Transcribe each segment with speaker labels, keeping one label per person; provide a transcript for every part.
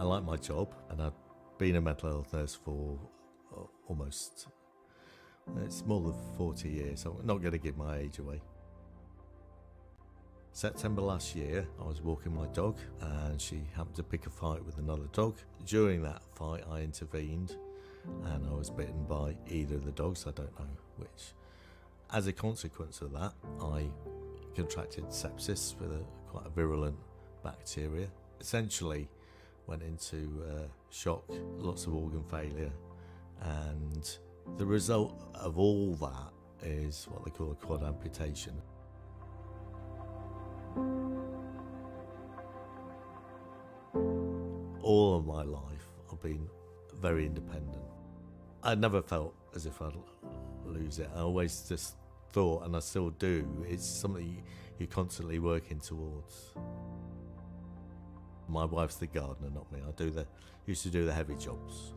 Speaker 1: like my job, and I've been a mental health nurse for almost, it's more than 40 years, so I'm not going to give my age away. September last year, I was walking my dog and she happened to pick a fight with another dog. During that fight, I intervened and I was bitten by either of the dogs, I don't know which. As a consequence of that, I contracted sepsis with quite a virulent bacteria. Essentially went into shock, lots of organ failure, and the result of all that is what they call a quad amputation. All of my life I've been very independent. I never felt as if I'd lose it. I always just thought, and I still do, it's something you're constantly working towards. My wife's the gardener, not me. I used to do the heavy jobs.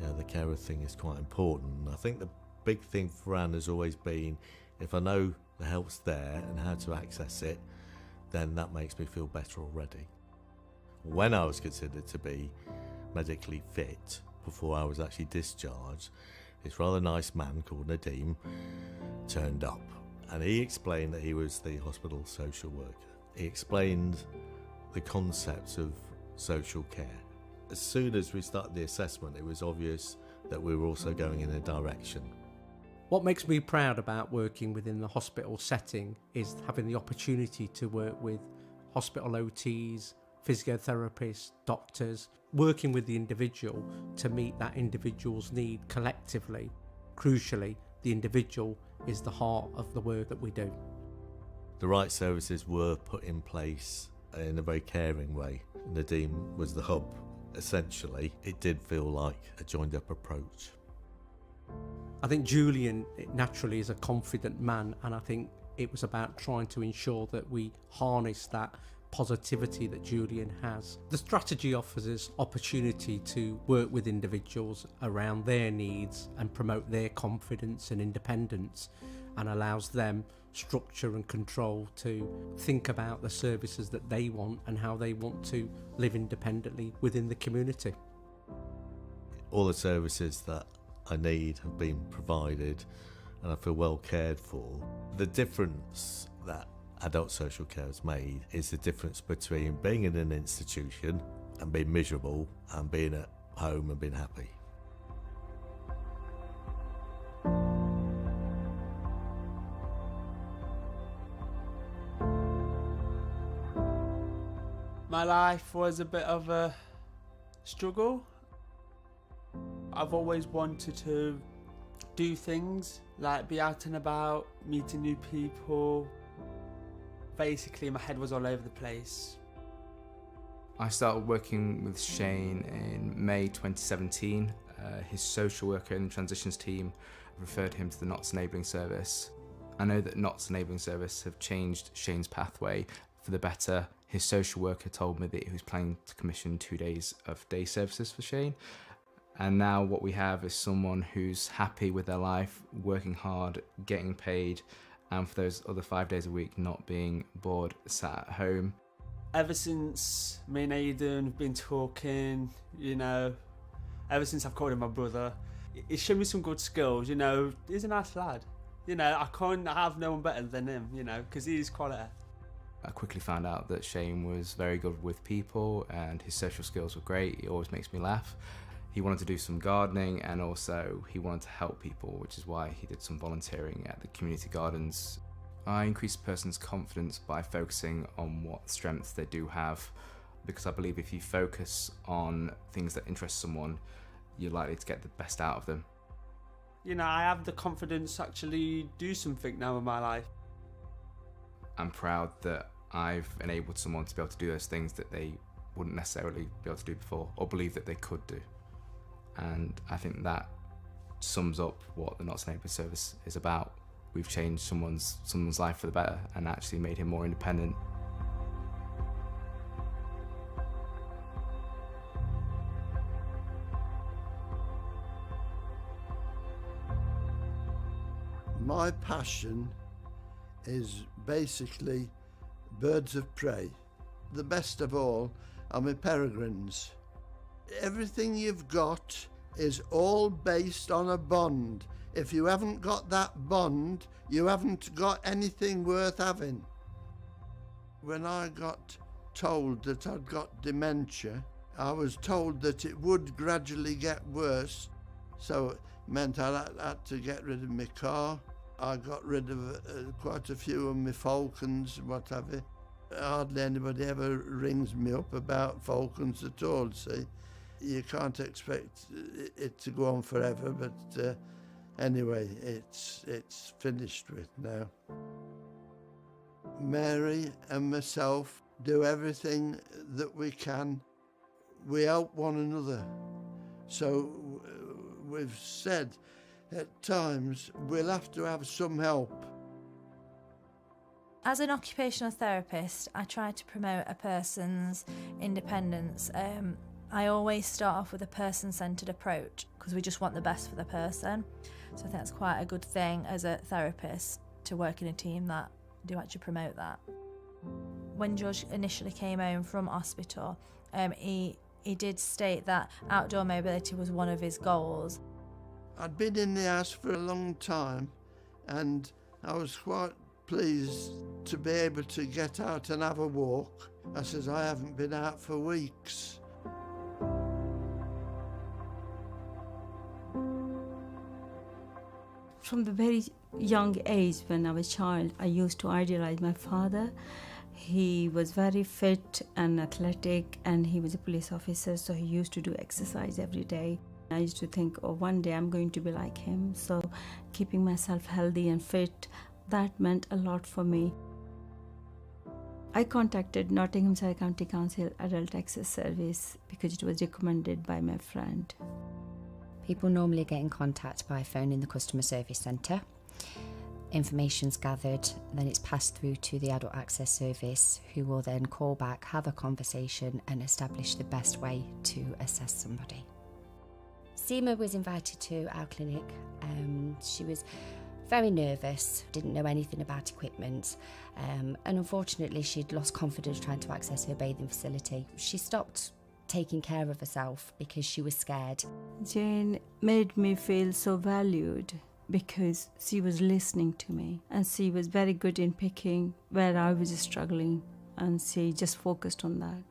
Speaker 1: Yeah, the carer thing is quite important. I think the big thing for Anne has always been, if I know the help's there and how to access it, then that makes me feel better already. When I was considered to be medically fit, before I was actually discharged, this rather nice man called Nadeem turned up, and he explained that he was the hospital social worker. He explained the concepts of social care. As soon as we started the assessment, it was obvious that we were also going in a direction.
Speaker 2: What makes me proud about working within the hospital setting is having the opportunity to work with hospital OTs, physiotherapists, doctors, working with the individual to meet that individual's need collectively. Crucially, the individual is the heart of the work that we do.
Speaker 1: The right services were put in place in a very caring way. Nadeem was the hub. Essentially, it did feel like a joined-up approach.
Speaker 2: I think Julian naturally is a confident man, and I think it was about trying to ensure that we harness that positivity that Julian has. The strategy offers us opportunity to work with individuals around their needs and promote their confidence and independence, and allows them structure and control to think about the services that they want and how they want to live independently within the community.
Speaker 1: All the services that I need have been provided and I feel well cared for. The difference that adult social care has made is the difference between being in an institution and being miserable and being at home and being happy.
Speaker 3: My life was a bit of a struggle. I've always wanted to do things, like be out and about, meeting new people. Basically, my head was all over the place.
Speaker 4: I started working with Shane in May 2017. His social worker in the transitions team referred him to the Knots Enabling Service. I know that Knots Enabling Service have changed Shane's pathway for the better. His social worker told me that he was planning to commission 2 days of day services for Shane. And now what we have is someone who's happy with their life, working hard, getting paid, and for those other 5 days a week not being bored, sat at home.
Speaker 3: Ever since me and Aidan have been talking, ever since I've called him my brother, he's shown me some good skills, he's a nice lad. I can't have no one better than him, because he's quality.
Speaker 4: I quickly found out that Shane was very good with people and his social skills were great. He always makes me laugh. He wanted to do some gardening and also he wanted to help people, which is why he did some volunteering at the community gardens. I increase a person's confidence by focusing on what strengths they do have, because I believe if you focus on things that interest someone, you're likely to get the best out of them.
Speaker 3: I have the confidence to actually do something now in my life.
Speaker 4: I'm proud that I've enabled someone to be able to do those things that they wouldn't necessarily be able to do before or believe that they could do. And I think that sums up what the Knots Enabling Service is about. We've changed someone's life for the better and actually made him more independent.
Speaker 5: My passion is basically birds of prey. The best of all are my peregrines. everything you've got is all based on a bond. If you haven't got that bond, you haven't got anything worth having. When I got told that I'd got dementia, I was told that it would gradually get worse, so it meant I had to get rid of my car. I got rid of quite a few of my Falcons, what have you. Hardly anybody ever rings me up about Falcons at all, see. You can't expect it to go on forever, but anyway, it's finished with now. Mary and myself do everything that we can. We help one another. So we've said at times we'll have to have some help.
Speaker 6: As an occupational therapist, I try to promote a person's independence. I always start off with a person-centred approach because we just want the best for the person. So I think that's quite a good thing as a therapist, to work in a team that do actually promote that. When George initially came home from hospital, he did state that outdoor mobility was one of his goals.
Speaker 5: I'd been in the house for a long time, and I was quite pleased to be able to get out and have a walk. I says, I haven't been out for weeks.
Speaker 7: From the very young age, when I was a child, I used to idealize my father. He was very fit and athletic, and he was a police officer, so he used to do exercise every day. I used to think, oh, one day I'm going to be like him. So keeping myself healthy and fit, that meant a lot for me. I contacted Nottinghamshire County Council Adult Access Service because it was recommended by my friend.
Speaker 8: People normally get in contact by phoning the customer service centre. Information's gathered, then it's passed through to the Adult Access Service, who will then call back, have a conversation and establish the best way to assess somebody. Seema was invited to our clinic. She was very nervous, didn't know anything about equipment, and unfortunately she'd lost confidence trying to access her bathing facility. She stopped taking care of herself because she was scared.
Speaker 7: Jane made me feel so valued because she was listening to me, and she was very good in picking where I was struggling, and she just focused on that.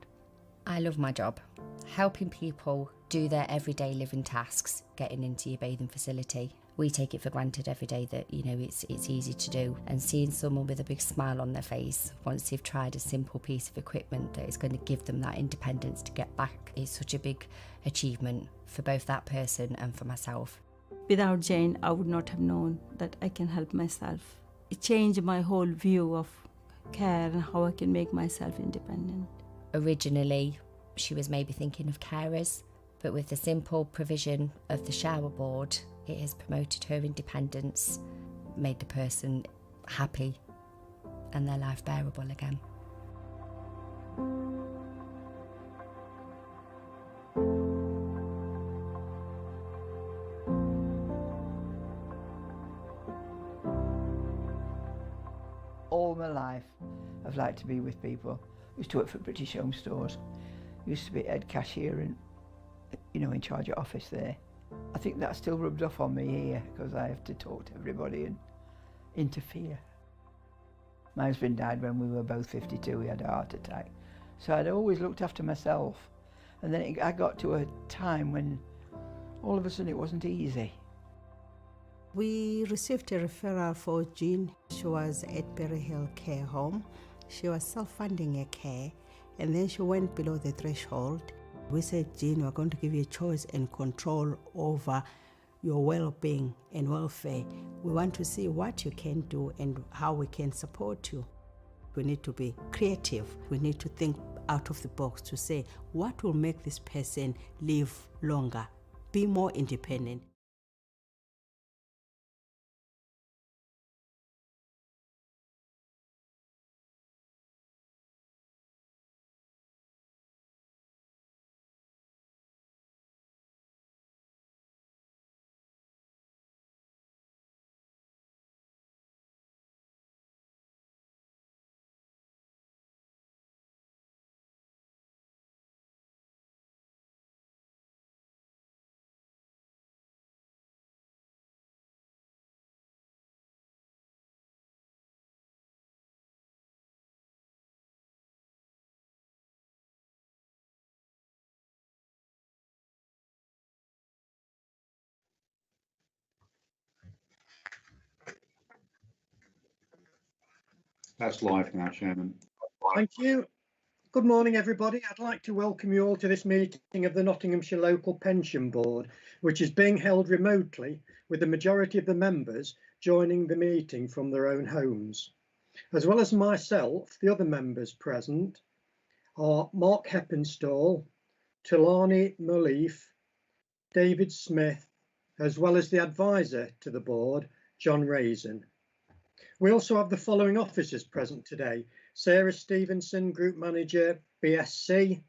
Speaker 8: I love my job. Helping people do their everyday living tasks, getting into your bathing facility. We take it for granted every day that, it's easy to do, and seeing someone with a big smile on their face once they've tried a simple piece of equipment that is going to give them that independence to get back is such a big achievement for both that person and for myself.
Speaker 7: Without Jane, I would not have known that I can help myself. It changed my whole view of care and how I can make myself independent.
Speaker 8: Originally, she was maybe thinking of carers, but with the simple provision of the shower board, it has promoted her independence, made the person happy and their life bearable again.
Speaker 9: All my life, I've liked to be with people. I used to work for British Home Stores. Used to be head cashier and, in charge of office there. I think that still rubs off on me here because I have to talk to everybody and interfere. My husband died when we were both 52, he had a heart attack. So I'd always looked after myself. And then I got to a time when all of a sudden it wasn't easy.
Speaker 10: We received a referral for Jean. She was at Berry Hill Care Home. She was self-funding her care, and then she went below the threshold. We said, Jean, we're going to give you choice and control over your well-being and welfare. We want to see what you can do and how we can support you. We need to be creative. We need to think out of the box to say, what will make this person live longer, be more independent.
Speaker 11: That's live now, Chairman.
Speaker 12: Thank you. Good morning, everybody. I'd like to welcome you all to this meeting of the Nottinghamshire Local Pension Board, which is being held remotely, with the majority of the members joining the meeting from their own homes. As well as myself, the other members present are Mark Heppenstall, Tulani Muleef, David Smith, as well as the advisor to the board, John Raisin. We also have the following officers present today: Sarah Stevenson, Group Manager, BSC,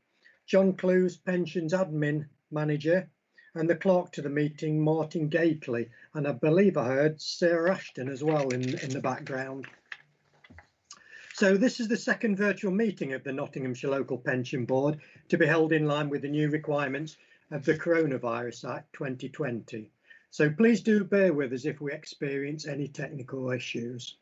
Speaker 12: John Clues, Pensions Admin Manager, and the clerk to the meeting, Martin Gately, and I believe I heard Sarah Ashton as well in the background. So this is the second virtual meeting of the Nottinghamshire Local Pension Board to be held in line with the new requirements of the Coronavirus Act 2020. So please do bear with us if we experience any technical issues.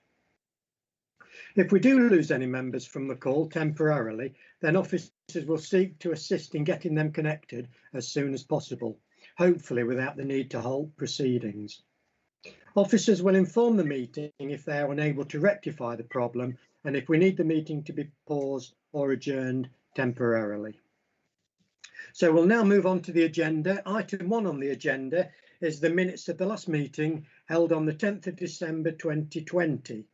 Speaker 12: If we do lose any members from the call temporarily, then officers will seek to assist in getting them connected as soon as possible, hopefully without the need to halt proceedings. Officers will inform the meeting if they are unable to rectify the problem and if we need the meeting to be paused or adjourned temporarily. So we'll now move on to the agenda. Item 1 on the agenda is the minutes of the last meeting held on the 10th of December 2020.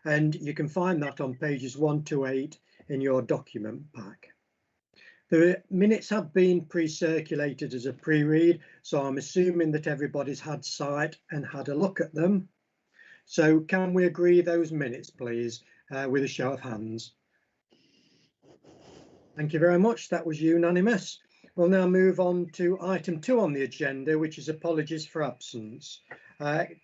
Speaker 12: And you can find that on pages 1 to 8 in your document pack. The minutes have been pre-circulated as a pre-read, so I'm assuming that everybody's had sight and had a look at them. So can we agree those minutes, please, with a show of hands? Thank you very much. That was unanimous. We'll now move on to item 2 on the agenda, which is apologies for absence.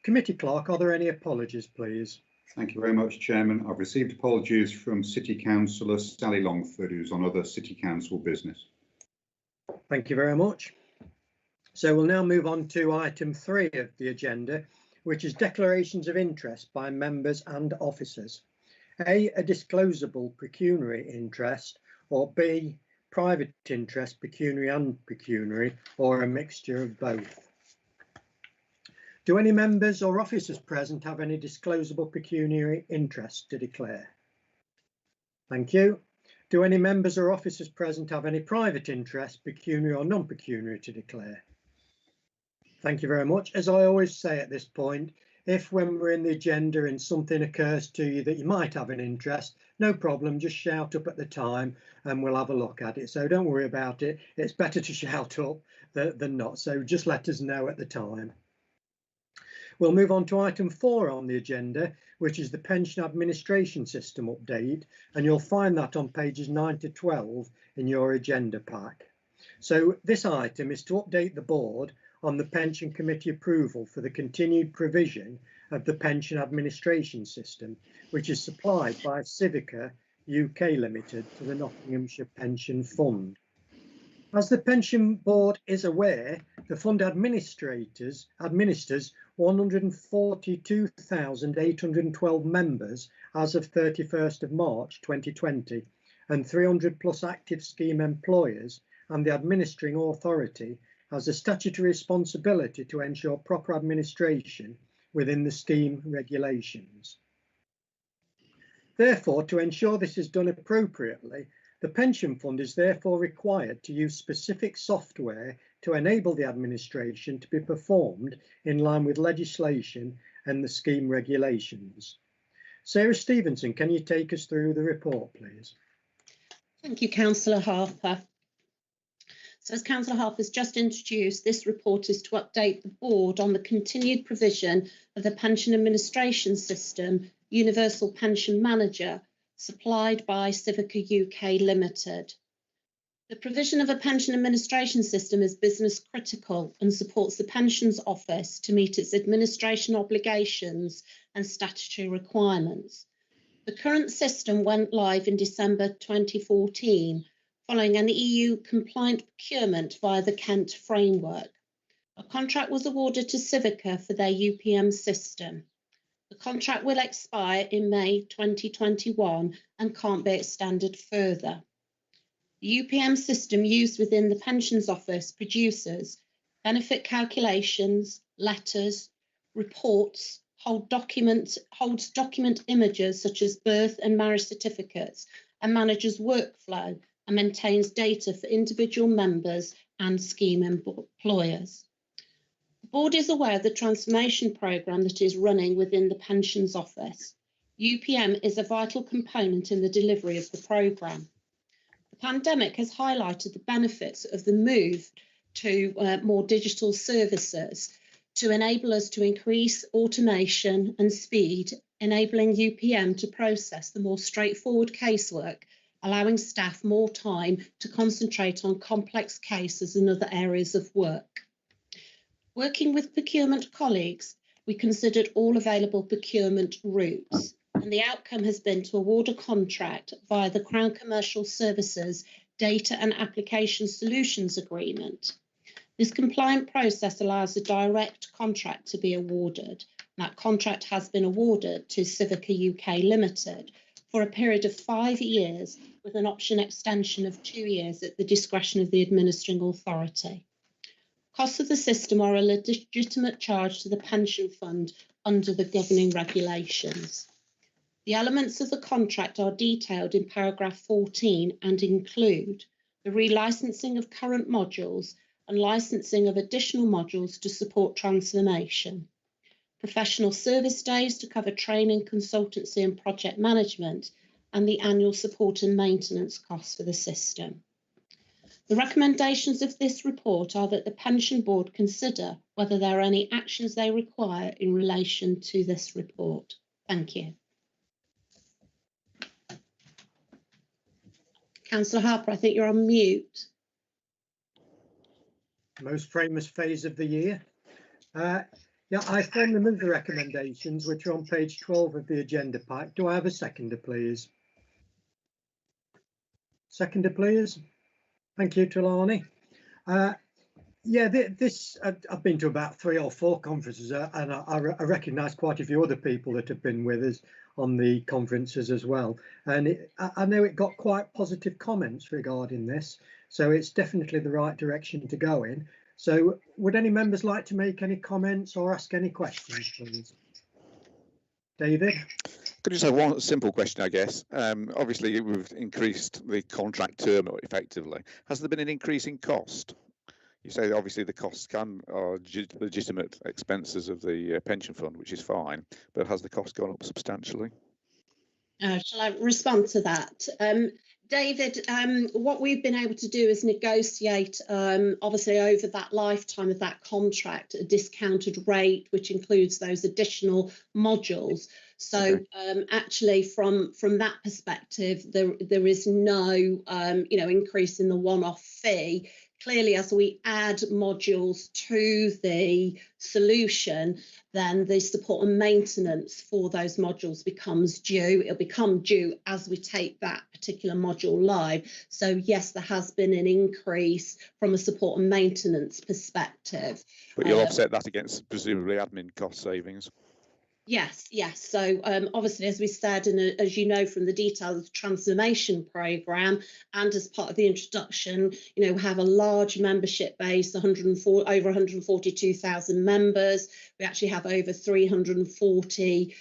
Speaker 12: Committee Clerk, are there any apologies, please?
Speaker 11: Thank you very much, Chairman. I've received apologies from City Councillor Sally Longford, who's on other City Council business.
Speaker 12: Thank you very much. So we'll now move on to item 3 of the agenda, which is declarations of interest by members and officers. A disclosable pecuniary interest, or B, private interest, pecuniary and pecuniary, or a mixture of both. Do any members or officers present have any disclosable pecuniary interest to declare? Thank you. Do any members or officers present have any private interest, pecuniary or non-pecuniary, to declare? Thank you very much. As I always say at this point, if when we're in the agenda and something occurs to you that you might have an interest, no problem, just shout up at the time and we'll have a look at it. So don't worry about it. It's better to shout up than not. So just let us know at the time. We'll move on to item 4 on the agenda, which is the pension administration system update, and you'll find that on pages 9 to 12 in your agenda pack. So this item is to update the board on the pension committee approval for the continued provision of the pension administration system, which is supplied by Civica UK Limited to the Nottinghamshire Pension Fund. As the pension board is aware, the fund administers 142,812 members as of 31st of March 2020, and 300 plus active scheme employers, and the administering authority has a statutory responsibility to ensure proper administration within the scheme regulations. Therefore, to ensure this is done appropriately, the pension fund is therefore required to use specific software to enable the administration to be performed in line with legislation and the scheme regulations. Sarah Stevenson, can you take us through the report, please?
Speaker 13: Thank you, Councillor Harper. So as Councillor Harper has just introduced, this report is to update the board on the continued provision of the pension administration system, Universal Pension Manager, supplied by Civica UK Limited. The provision of a pension administration system is business critical and supports the Pensions Office to meet its administration obligations and statutory requirements. The current system went live in December 2014 following an EU compliant procurement via the Kent framework. A contract was awarded to Civica for their UPM system. The contract will expire in May 2021 and can't be extended further. The UPM system used within the Pensions Office produces benefit calculations, letters, reports, holds document images such as birth and marriage certificates, and manages workflow and maintains data for individual members and scheme employers. The board is aware of the transformation programme that is running within the Pensions Office. UPM is a vital component in the delivery of the programme. The pandemic has highlighted the benefits of the move to more digital services to enable us to increase automation and speed, enabling UPM to process the more straightforward casework, allowing staff more time to concentrate on complex cases and other areas of work. Working with procurement colleagues, we considered all available procurement routes, and the outcome has been to award a contract via the Crown Commercial Services Data and Application Solutions Agreement. This compliant process allows a direct contract to be awarded. That contract has been awarded to Civica UK Limited for a period of 5 years with an option extension of 2 years at the discretion of the administering authority. Costs of the system are a legitimate charge to the pension fund under the governing regulations. The elements of the contract are detailed in paragraph 14 and include the relicensing of current modules and licensing of additional modules to support transformation, professional service days to cover training, consultancy and project management, and the annual support and maintenance costs for the system. The recommendations of this report are that the Pension Board consider whether there are any actions they require in relation to this report. Thank you. Councillor Harper, I think you're on mute.
Speaker 12: Most famous phase of the year. Yeah, I frame them as the recommendations, which are on page 12 of the agenda pack. Do I have a seconder, please? Seconder, please. Thank you, Trelawney. Yeah, I've been to about 3 or 4 conferences, and I recognise quite a few other people that have been with us on the conferences as well. And I know it got quite positive comments regarding this, so it's definitely the right direction to go in. So would any members like to make any comments or ask any questions, please? David?
Speaker 14: Could you just have one simple question, I guess? Obviously, we've increased the contract term effectively. Has there been an increase in cost? You say obviously the costs are legitimate expenses of the pension fund, which is fine, but has the cost gone up substantially?
Speaker 13: Shall I respond to that? David, what we've been able to do is negotiate, obviously over that lifetime of that contract, a discounted rate, which includes those additional modules. So actually, from that perspective, there is no, increase in the one-off fee. Clearly, as we add modules to the solution, then the support and maintenance for those modules becomes due. It'll become due as we take that particular module live. So yes, there has been an increase from a support and maintenance perspective.
Speaker 14: But you'll offset that against presumably admin cost savings.
Speaker 13: Yes. So obviously, as we said, and as you know from the details of the transformation programme, and as part of the introduction, we have a large membership base, over 142,000 members. We actually have over 340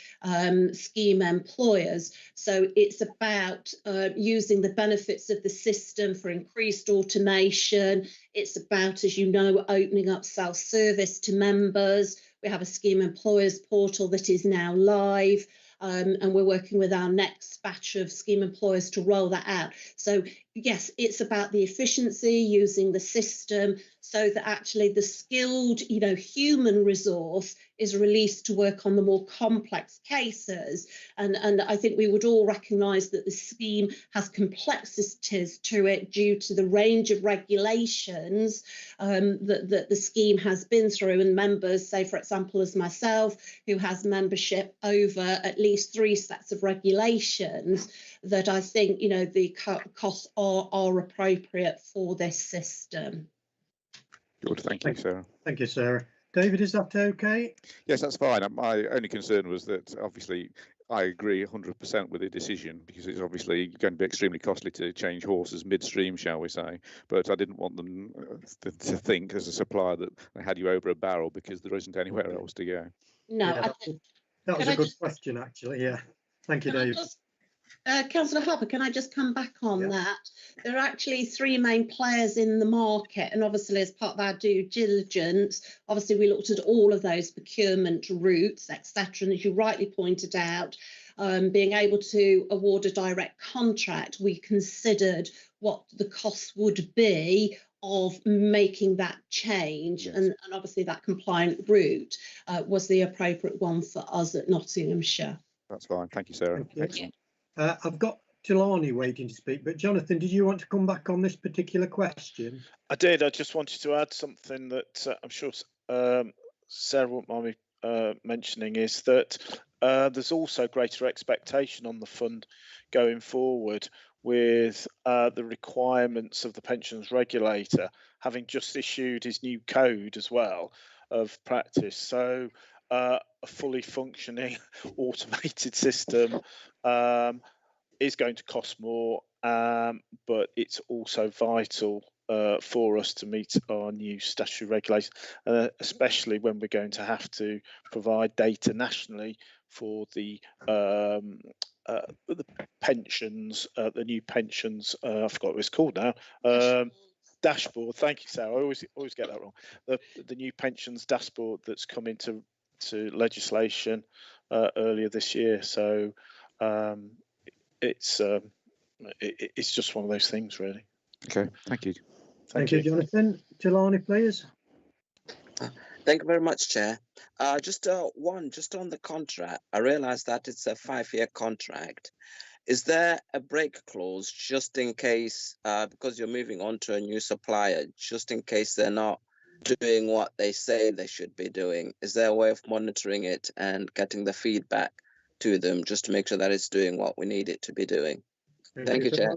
Speaker 13: scheme employers. So it's about using the benefits of the system for increased automation. It's about, as you know, opening up self-service to members. We have a scheme employers portal that is now live, and we're working with our next batch of scheme employers to roll that out. So yes, it's about the efficiency, using the system so that actually the skilled, human resource is released to work on the more complex cases. And I think we would all recognise that the scheme has complexities to it due to the range of regulations that the scheme has been through. And members, say, for example, as myself, who has membership over at least 3 sets of regulations, that I think, the costs are appropriate for this system.
Speaker 14: Good, thank you, Sarah.
Speaker 12: Thank you, Sarah. David, is that okay?
Speaker 14: Yes, that's fine. My only concern was that obviously I agree 100% with the decision, because it's obviously going to be extremely costly to change horses midstream, shall we say. But I didn't want them to think as a supplier that they had you over a barrel, because there isn't anywhere else to go.
Speaker 13: No,
Speaker 12: Yeah, That was
Speaker 13: Can
Speaker 12: a
Speaker 13: I
Speaker 12: good
Speaker 13: just-
Speaker 12: question, actually. Yeah. Thank you,
Speaker 13: Can I
Speaker 12: Dave.
Speaker 13: just- Councillor Harper, can I just come back on
Speaker 12: Yeah.
Speaker 13: that? There are actually three main players in the market, and obviously as part of our due diligence, obviously we looked at all of those procurement routes, etc. And as you rightly pointed out, being able to award a direct contract, we considered what the cost would be of making that change,
Speaker 14: Yes.
Speaker 13: and obviously that compliant route was the appropriate one for us at Nottinghamshire.
Speaker 14: That's fine. Thank you, Sarah.
Speaker 12: Thank you.
Speaker 14: Excellent.
Speaker 12: I've got Tilani waiting to speak, but Jonathan, did you want to come back on this particular question?
Speaker 15: I did. I just wanted to add something that I'm sure Sarah won't mind me mentioning, is that there's also greater expectation on the fund going forward with the requirements of the pensions regulator having just issued his new code as well of practice. So a fully functioning automated system is going to cost more, but it's also vital for us to meet our new statutory regulations, especially when we're going to have to provide data nationally for the pensions, the new pensions. I forgot what it's called now. Dashboard. Thank you, Sarah. I always get that wrong. The new pensions dashboard that's come into legislation earlier this year. So it's just one of those things, really.
Speaker 14: Okay, thank you.
Speaker 12: Thank you, Jonathan. Tilani, please.
Speaker 16: Thank you very much, Chair. Just on the contract, I realise that it's a 5-year contract. Is there a break clause just in case, because you're moving on to a new supplier, just in case they're not doing what they say they should be doing? Is there a way of monitoring it and getting the feedback to them just to make sure that it's doing what we need it to be doing? Thank you, Chair.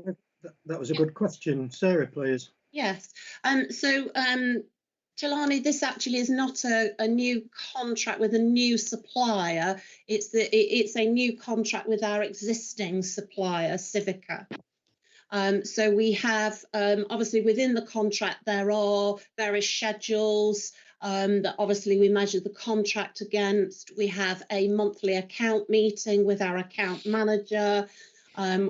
Speaker 12: That was a good question. Sarah, please.
Speaker 13: Yes. Jelani, this actually is not a new contract with a new supplier. It's a new contract with our existing supplier, Civica. So we have, obviously within the contract, there are various schedules that obviously we measure the contract against. We have a monthly account meeting with our account manager.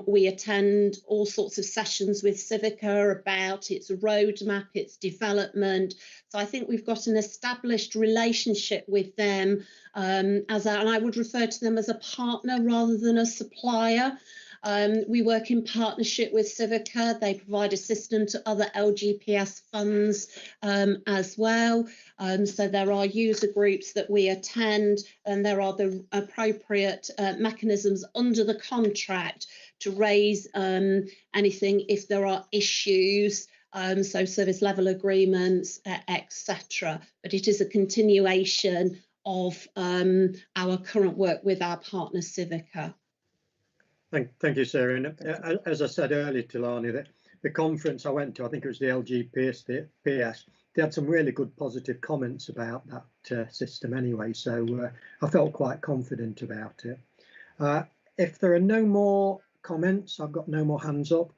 Speaker 13: We attend all sorts of sessions with Civica about its roadmap, its development. So I think we've got an established relationship with them, and I would refer to them as a partner rather than a supplier. We work in partnership with Civica. They provide a system to other LGPS funds as well. So there are user groups that we attend, and there are the appropriate mechanisms under the contract to raise anything if there are issues, so service level agreements, etc. But it is a continuation of our current work with our partner Civica.
Speaker 12: Thank you, Sarah. And as I said earlier, Tilani, the conference I went to, I think it was the LGPS, they had some really good positive comments about that system anyway, so I felt quite confident about it. If there are no more comments, I've got no more hands up,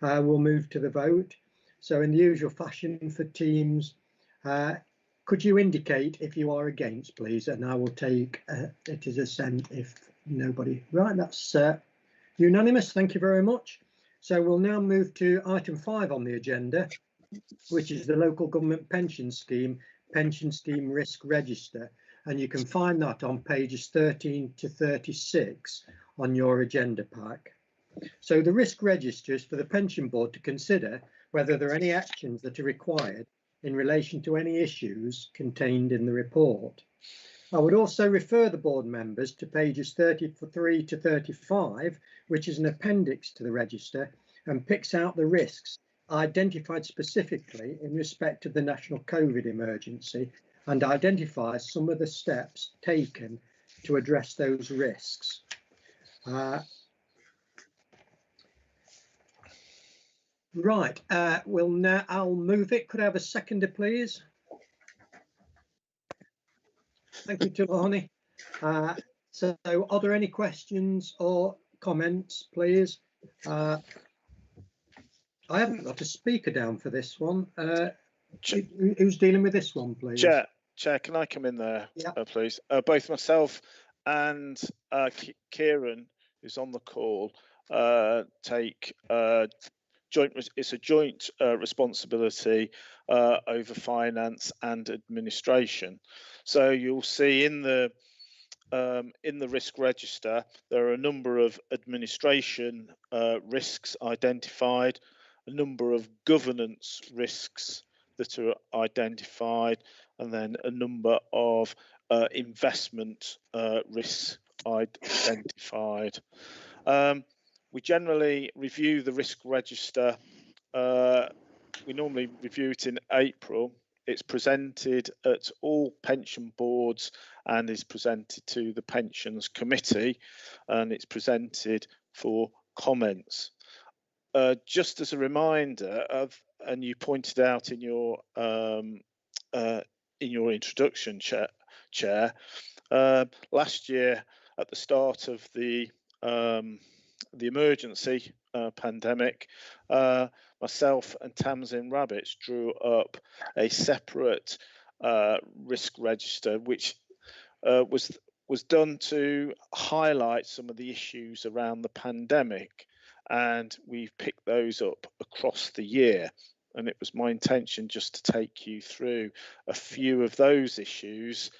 Speaker 12: we'll move to the vote. So in the usual fashion for teams, could you indicate if you are against, please, and I will take it as assent if nobody. Right, that's unanimous. Thank you very much. So we'll now move to item 5 on the agenda, which is the Local Government Pension Scheme Risk Register. And you can find that on pages 13 to 36 on your agenda pack. So the risk register is for the pension board to consider whether there are any actions that are required in relation to any issues contained in the report. I would also refer the board members to pages 33 to 35, which is an appendix to the register and picks out the risks identified specifically in respect of the national COVID emergency and identifies some of the steps taken to address those risks. Right, I'll move it. Could I have a seconder, please? Thank you, Tilani. So are there any questions or comments, please? I haven't got a speaker down for this one. Who's dealing with this one, please?
Speaker 15: Chair, can I come in there,
Speaker 12: yeah.
Speaker 15: Please? Both myself and Kieran, who's on the call, take it's a joint responsibility over finance and administration. So you'll see in the risk register there are a number of administration risks identified, a number of governance risks that are identified, and then a number of investment risks identified. We generally review the risk register. We normally review it in April. It's presented at all pension boards and is presented to the pensions committee, and it's presented for comments. Just as a reminder and you pointed out in your introduction, Chair, last year at the start of the emergency pandemic, myself and Tamsin Rabbits drew up a separate risk register, which was done to highlight some of the issues around the pandemic, and we've picked those up across the year. And it was my intention just to take you through a few of those issues,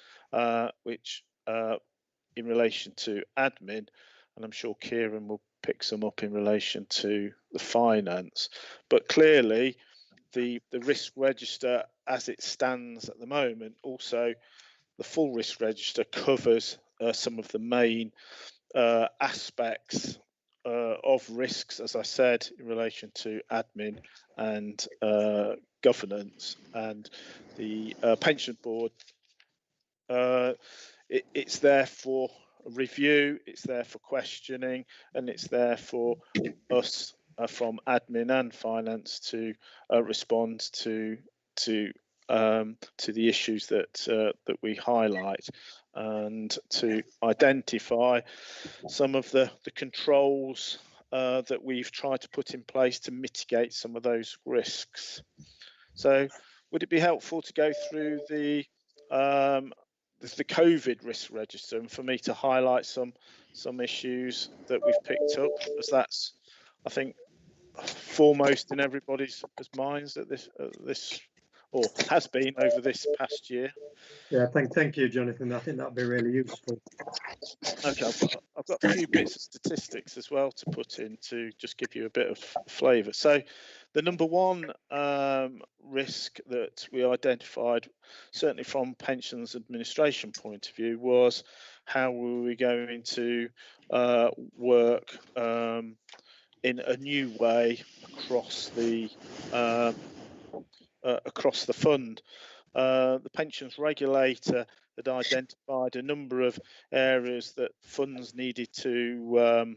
Speaker 15: which in relation to admin, and I'm sure Kieran will pick some up in relation to the finance. But clearly, the risk register as it stands at the moment, also the full risk register covers some of the main aspects of risks, as I said, in relation to admin and governance. And the pension board, it's there for review, it's there for questioning, and it's there for us from admin and finance to respond to the issues that we highlight, and to identify some of the controls that we've tried to put in place to mitigate some of those risks. So would it be helpful to go through the COVID risk register and for me to highlight some issues that we've picked up, as that's, I think, foremost in everybody's minds at this or has been over this past year.
Speaker 12: Yeah, thank you, Jonathan. I think that'd be really useful.
Speaker 15: Okay, I've got a few bits of statistics as well to put in to just give you a bit of flavour. So the number one risk that we identified, certainly from pensions administration point of view, was how were we going to work in a new way across the fund. The pensions regulator had identified a number of areas that funds needed to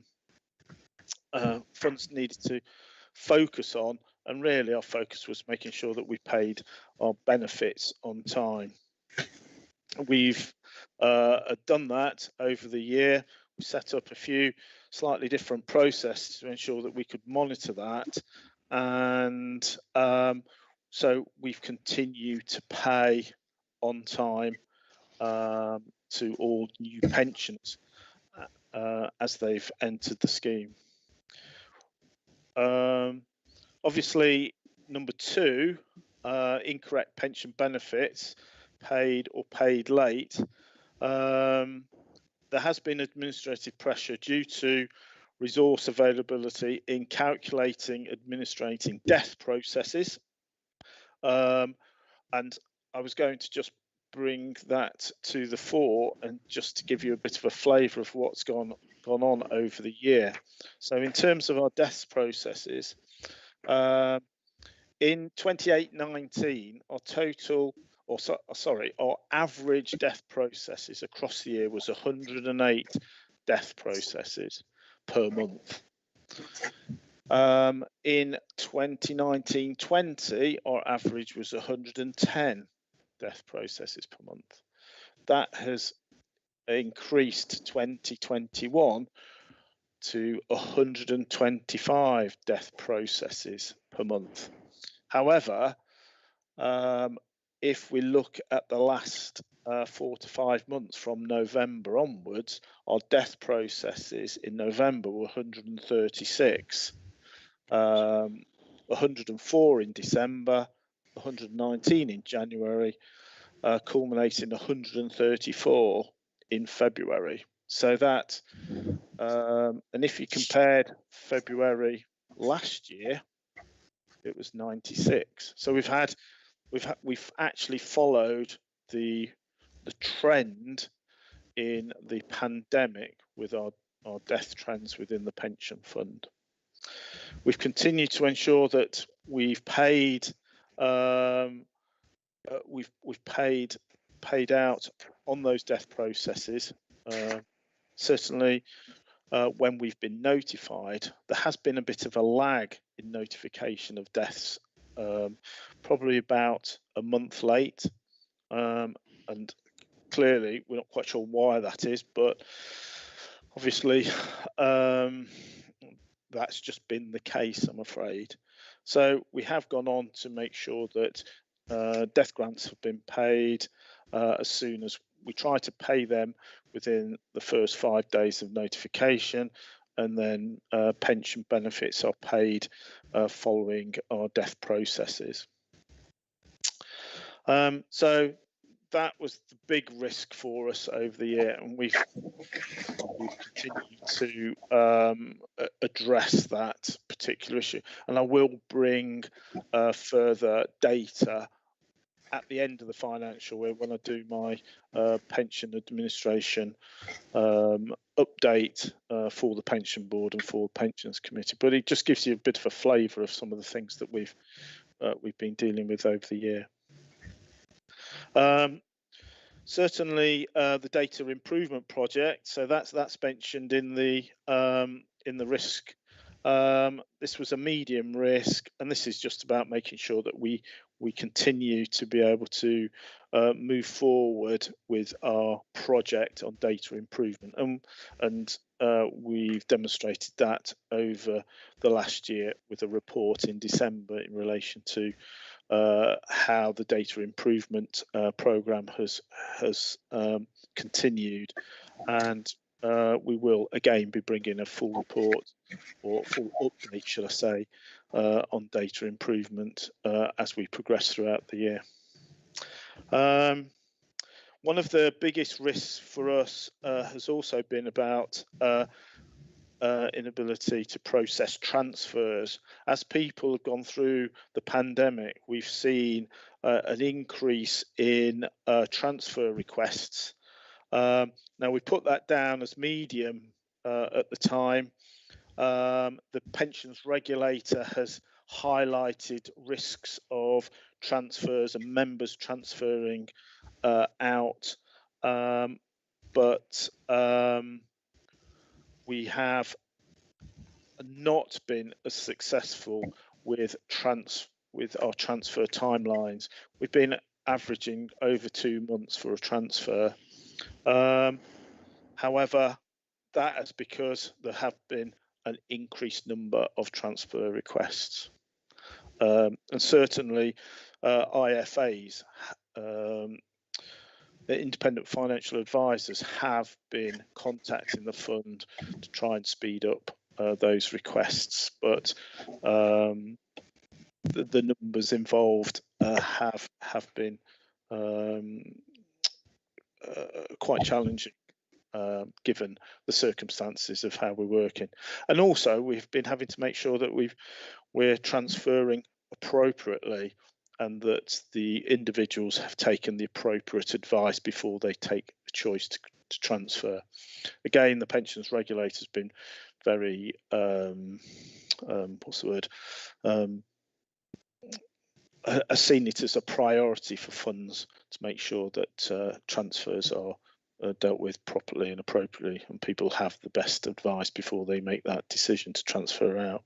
Speaker 15: focus on, and really our focus was making sure that we paid our benefits on time. We've done that over the year. We set up a few slightly different processes to ensure that we could monitor that, and so we've continued to pay on time to all new pensions as they've entered the scheme. Obviously, number two, incorrect pension benefits paid or paid late. There has been administrative pressure due to resource availability in calculating, administrating death processes. And I was going to just bring that to the fore and just to give you a bit of a flavour of what's gone on over the year. So in terms of our death processes, in 28-19, our average death processes across the year was 108 death processes per month. In 2019-20, our average was 110 death processes per month. That has increased 2021 to 125 death processes per month. However, if we look at the last 4 to 5 months from November onwards, our death processes in November were 136, 104 in December, 119 in January, culminating 134 in February. So that, and if you compared February last year, it was 96. So we've actually followed the trend in the pandemic with our death trends within the pension fund. We've continued to ensure that we've paid paid out on those death processes. Certainly, when we've been notified, there has been a bit of a lag in notification of deaths, probably about a month late, and clearly we're not quite sure why that is, but obviously that's just been the case, I'm afraid. So we have gone on to make sure that death grants have been paid as soon as we try to pay them within the first 5 days of notification, and then pension benefits are paid following our death processes. So that was the big risk for us over the year, and we've continued to address that particular issue. And I will bring further data at the end of the financial year when I do my pension administration update for the pension board and for the pensions committee. But it just gives you a bit of a flavour of some of the things that we've been dealing with over the year. Certainly, the data improvement project. So that's mentioned in the risk. This was a medium risk, and this is just about making sure that we continue to be able to move forward with our project on data improvement, and we've demonstrated that over the last year with a report in December in relation to how the data improvement programme has continued, and we will again be bringing a full report, or full update, should I say, on data improvement as we progress throughout the year. One of the biggest risks for us has also been about inability to process transfers. As people have gone through the pandemic, we've seen an increase in transfer requests. Now, we put that down as medium at the time. The pensions regulator has highlighted risks of transfers and members transferring out, but we have not been as successful with our transfer timelines. We've been averaging over 2 months for a transfer. However, that is because there have been an increased number of transfer requests. And certainly IFAs, the independent financial advisors, have been contacting the fund to try and speed up those requests, but the numbers involved have been quite challenging, given the circumstances of how we're working. And also, we've been having to make sure that we're transferring appropriately, and that the individuals have taken the appropriate advice before they take a choice to transfer. Again, the pensions regulator has been very, what's the word? Has seen it as a priority for funds to make sure that transfers are dealt with properly and appropriately, and people have the best advice before they make that decision to transfer out.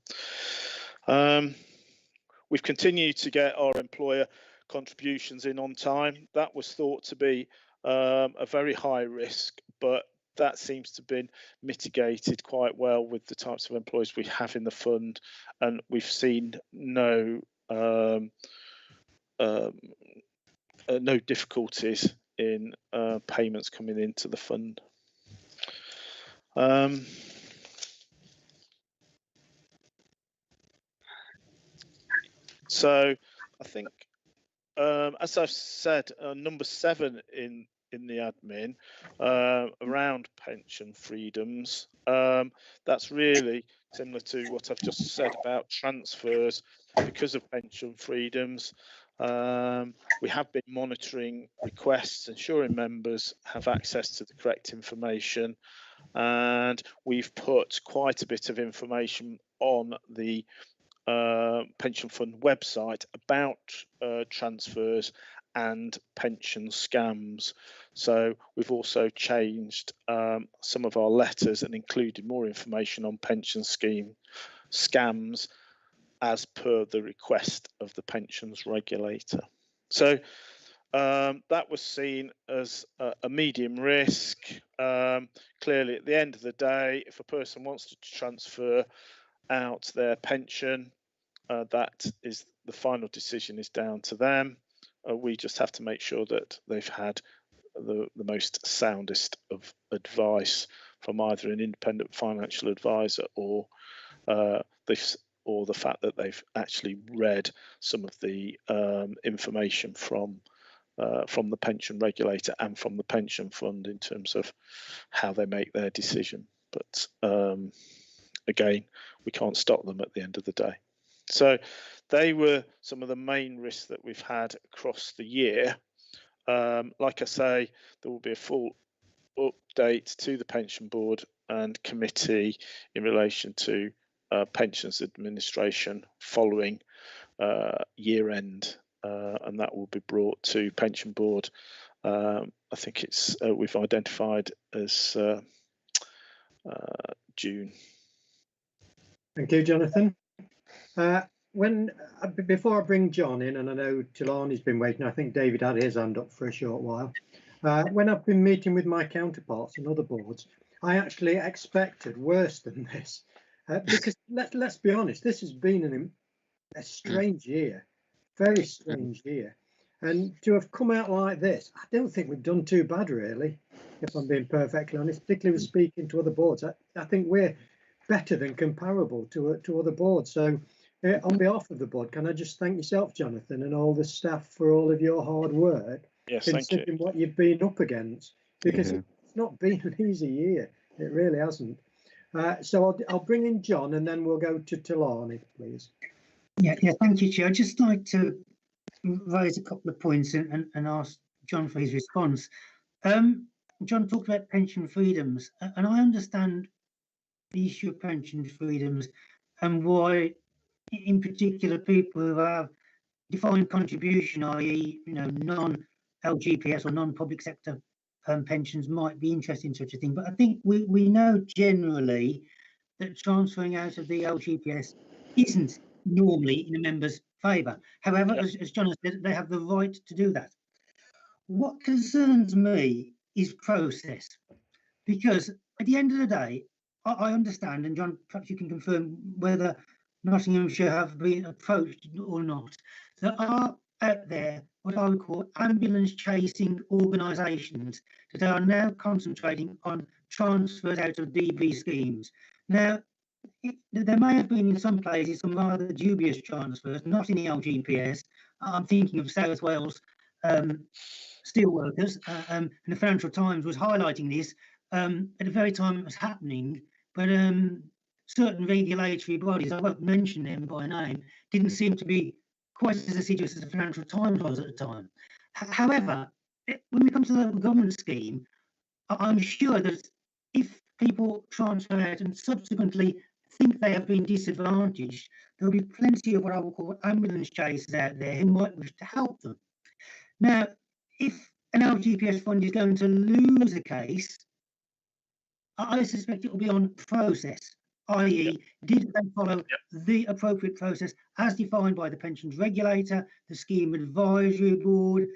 Speaker 15: We've continued to get our employer contributions in on time. That was thought to be a very high risk, but that seems to have been mitigated quite well with the types of employees we have in the fund, and we've seen no no difficulties in payments coming into the fund. So I think, as I've said, number 7 in the admin around pension freedoms, that's really similar to what I've just said about transfers. Because of pension freedoms, we have been monitoring requests, ensuring members have access to the correct information, and we've put quite a bit of information on the pension fund website about transfers and pension scams. So we've also changed some of our letters and included more information on pension scheme scams as per the request of the pensions regulator. So that was seen as a medium risk. Clearly, at the end of the day, if a person wants to transfer out their pension, that is the final decision is down to them. We just have to make sure that they've had the most soundest of advice from either an independent financial advisor or the fact that they've actually read some of the information from the pension regulator and from the pension fund in terms of how they make their decision. But again, we can't stop them at the end of the day. So they were some of the main risks that we've had across the year. Like I say, there will be a full update to the pension board and committee in relation to pensions administration following year end, and that will be brought to pension board. I think it's we've identified as June.
Speaker 12: Thank you, Jonathan. Before I bring John in, and I know Tilani's been waiting, I think David had his hand up for a short while. When I've been meeting with my counterparts in other boards, I actually expected worse than this, because let's be honest, this has been a strange year, very strange year, and to have come out like this, I don't think we've done too bad, really, if I'm being perfectly honest. Particularly with speaking to other boards, I think we're better than comparable to other boards. So on behalf of the board, can I just thank yourself, Jonathan, and all the staff for all of your hard work,
Speaker 15: yes,
Speaker 12: considering what you've been up against, because it's not been an easy year. It really hasn't. So I'll bring in John, and then we'll go to Tilani, please.
Speaker 17: Yeah, thank you, Chair. I'd just like to raise a couple of points and ask John for his response. John talked about pension freedoms, and I understand the issue of pension freedoms and why, in particular, people who have defined contribution, i.e., non-LGPS or non-public sector pensions, might be interested in such a thing. But I think we know generally that transferring out of the LGPS isn't normally in a member's favour. However, as John has said, they have the right to do that. What concerns me is process, because at the end of the day, I understand, and John, perhaps you can confirm whether Nottinghamshire have been approached or not. There are out there what I would call ambulance chasing organisations that are now concentrating on transfers out of DB schemes. Now, there may have been in some places some rather dubious transfers, not in the LGPS. I'm thinking of South Wales steelworkers, and the Financial Times was highlighting this at the very time it was happening. But certain regulatory bodies, I won't mention them by name, didn't seem to be quite as assiduous as the Financial Times was at the time. However, when we come to the local government scheme, I'm sure that if people transfer out and subsequently think they have been disadvantaged, there'll be plenty of what I will call ambulance chasers out there who might wish to help them. Now, if an LGPS fund is going to lose a case, I suspect it will be on process, i.e. did they follow the appropriate process as defined by the pensions regulator, the scheme advisory board,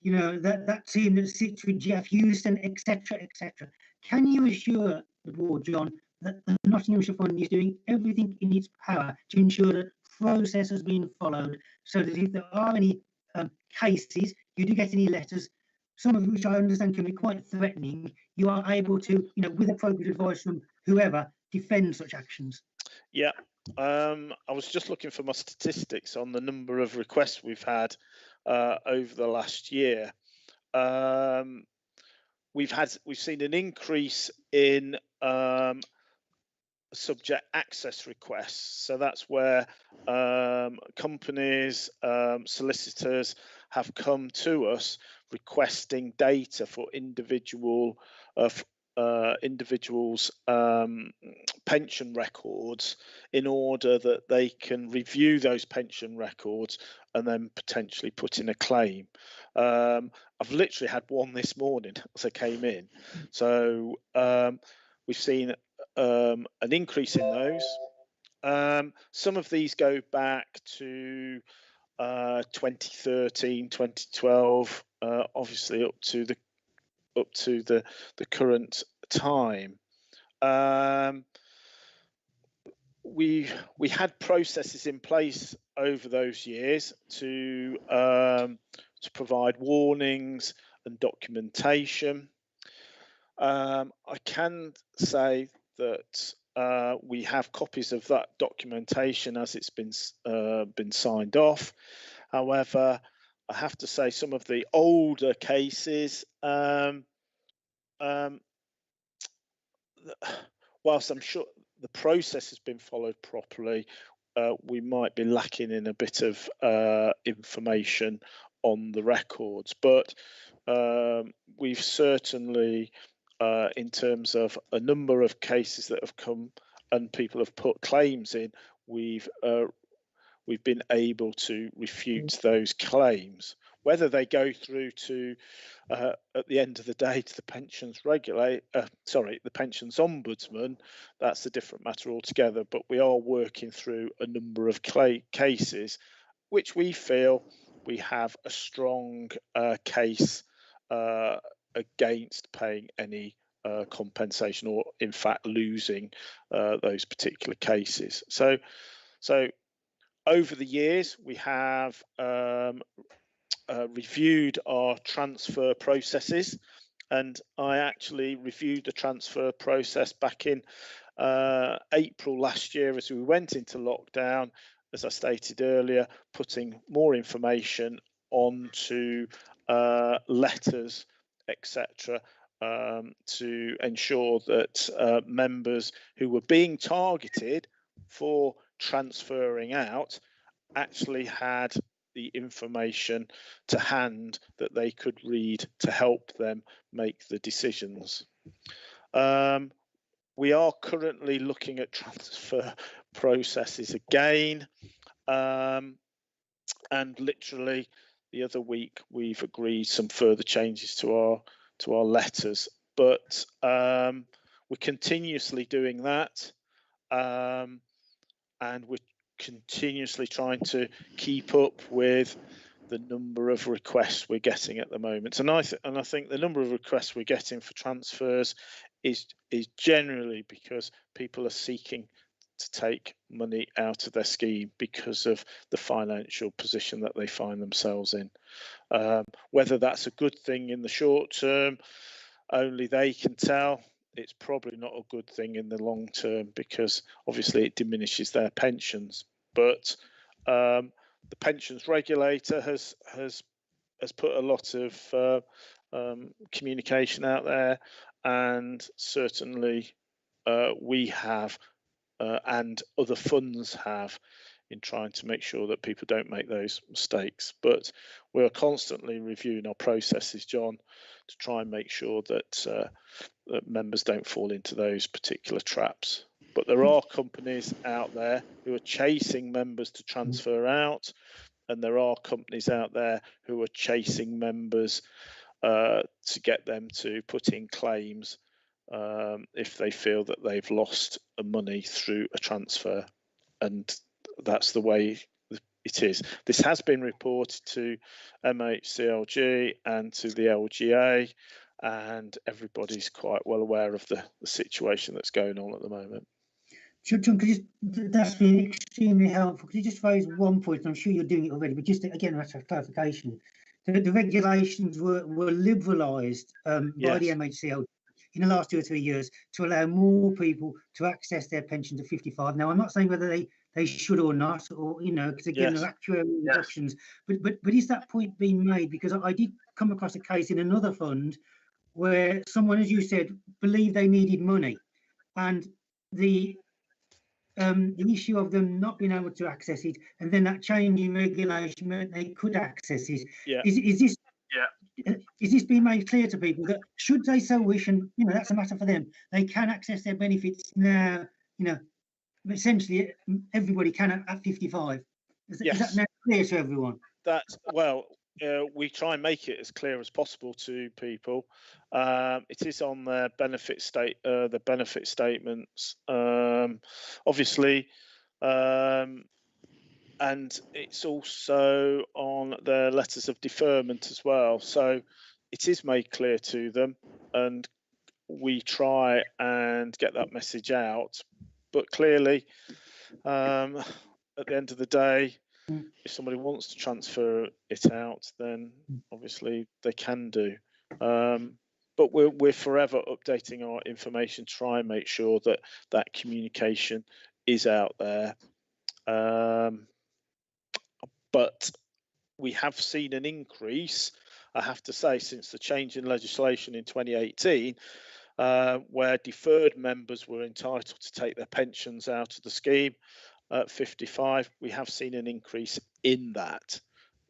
Speaker 17: that team that sits with Jeff Houston, etc., etc. Can you assure the board, John, that the Nottinghamshire Fund is doing everything in its power to ensure that process has been followed, so that if there are any cases, you do get any letters, some of which I understand can be quite threatening, you are able to, with appropriate advice from whoever, defend such actions?
Speaker 15: Yeah, I was just looking for my statistics on the number of requests we've had over the last year. We've seen an increase in subject access requests. So that's where companies, solicitors have come to us requesting data for individuals' pension records in order that they can review those pension records and then potentially put in a claim. I've literally had one this morning as I came in. So we've seen an increase in those. Some of these go back to 2013, 2012, obviously up to the current time. We had processes in place over those years to provide warnings and documentation. I can say that we have copies of that documentation as it's been signed off. However, I have to say some of the older cases, whilst I'm sure the process has been followed properly, we might be lacking in a bit of information on the records. But we've certainly, in terms of a number of cases that have come and people have put claims in, we've been able to refute those claims. Whether they go through to, at the end of the day, to the pensions the pensions ombudsman, that's a different matter altogether. But we are working through a number of cases, which we feel we have a strong case against paying any compensation, or in fact losing those particular cases. So over the years, we have reviewed our transfer processes, and I actually reviewed the transfer process back in April last year as we went into lockdown, as I stated earlier, putting more information onto letters, etc., to ensure that members who were being targeted for transferring out actually had the information to hand that they could read to help them make the decisions. We are currently looking at transfer processes again, and literally the other week we've agreed some further changes to our letters, but we're continuously doing that, and we're continuously trying to keep up with the number of requests we're getting at the moment. And I think the number of requests we're getting for transfers is generally because people are seeking to take money out of their scheme because of the financial position that they find themselves in. Whether that's a good thing in the short term, only they can tell. It's probably not a good thing in the long term, because obviously it diminishes their pensions. But the pensions regulator has put a lot of communication out there, and certainly we have, and other funds have, in trying to make sure that people don't make those mistakes. But we're constantly reviewing our processes, John, to try and make sure that members don't fall into those particular traps. But there are companies out there who are chasing members to transfer out, and there are companies out there who are chasing members to get them to put in claims if they feel that they've lost money through a transfer. And that's the way it is. This has been reported to MHCLG and to the LGA, and everybody's quite well aware of the situation that's going on at the moment.
Speaker 17: John, that's been extremely helpful. Could you just raise one point? I'm sure you're doing it already, but just again, that's a clarification. the regulations were liberalised by the
Speaker 15: Yes.
Speaker 17: MHCL in the last 2 or 3 years to allow more people to access their pensions at 55. Now, I'm not saying whether they should or not, or, you know, because again, there are actuarial reductions, but is that point being made? Because I did come across a case in another fund where someone, as you said, believed they needed money, and the issue of them not being able to access it, and then that change in regulation meant they could access it.
Speaker 15: Yeah.
Speaker 17: Is this being made clear to people that should they so wish, and you know that's a matter for them, they can access their benefits now? You know, essentially everybody can at 55. Is that now clear to everyone?
Speaker 15: That's we try and make it as clear as possible to people. It is on their benefit statements, obviously, and it's also on their letters of deferment as well. So it is made clear to them, and we try and get that message out. But clearly, at the end of the day, if somebody wants to transfer it out, then obviously they can do. But we're forever updating our information, try and make sure that that communication is out there. But we have seen an increase, I have to say, since the change in legislation in 2018, where deferred members were entitled to take their pensions out of the scheme at 55. We have seen an increase in that.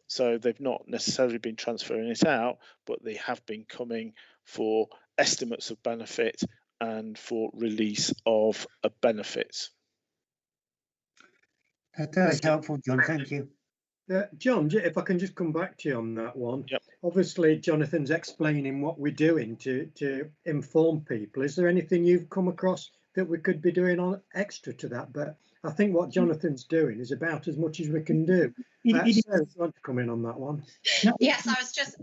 Speaker 15: So they've not necessarily been transferring it out, but they have been coming for estimates of benefit and for release of benefits.
Speaker 17: That's helpful, John. Thank you.
Speaker 12: John, if I can just come back to you on that one.
Speaker 15: Yep.
Speaker 12: Obviously, Jonathan's explaining what we're doing to inform people. Is there anything you've come across that we could be doing on extra to that? But I think what Jonathan's doing is about as much as we can do. Sarah, you want to come in on that one?
Speaker 13: Yes,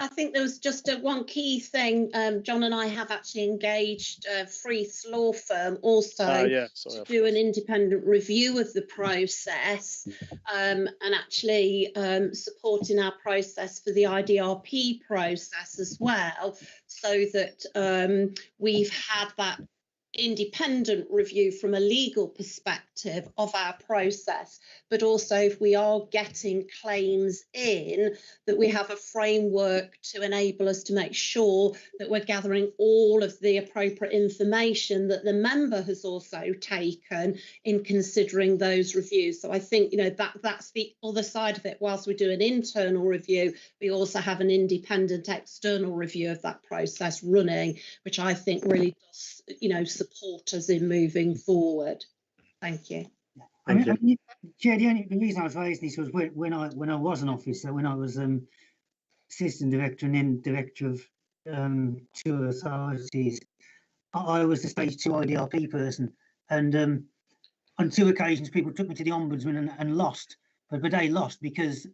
Speaker 13: I think there was just one key thing. John and I have actually engaged Freeth Law Firm also to do an independent review of the process, and actually supporting our process for the IDRP process as well, so that we've had that independent review from a legal perspective of our process, but also if we are getting claims in, that we have a framework to enable us to make sure that we're gathering all of the appropriate information that the member has also taken in considering those reviews. So I think, you know, that's the other side of it. Whilst we do an internal review, we also have an independent external review of that process running, which I think really does, you know, support us in moving forward. Thank you.
Speaker 17: I mean, Chair, the reason I was raising this was when I was an officer, when I was assistant director and then director of 2 authorities, I was the stage 2 IDRP person, and on 2 occasions people took me to the ombudsman and lost, but they lost because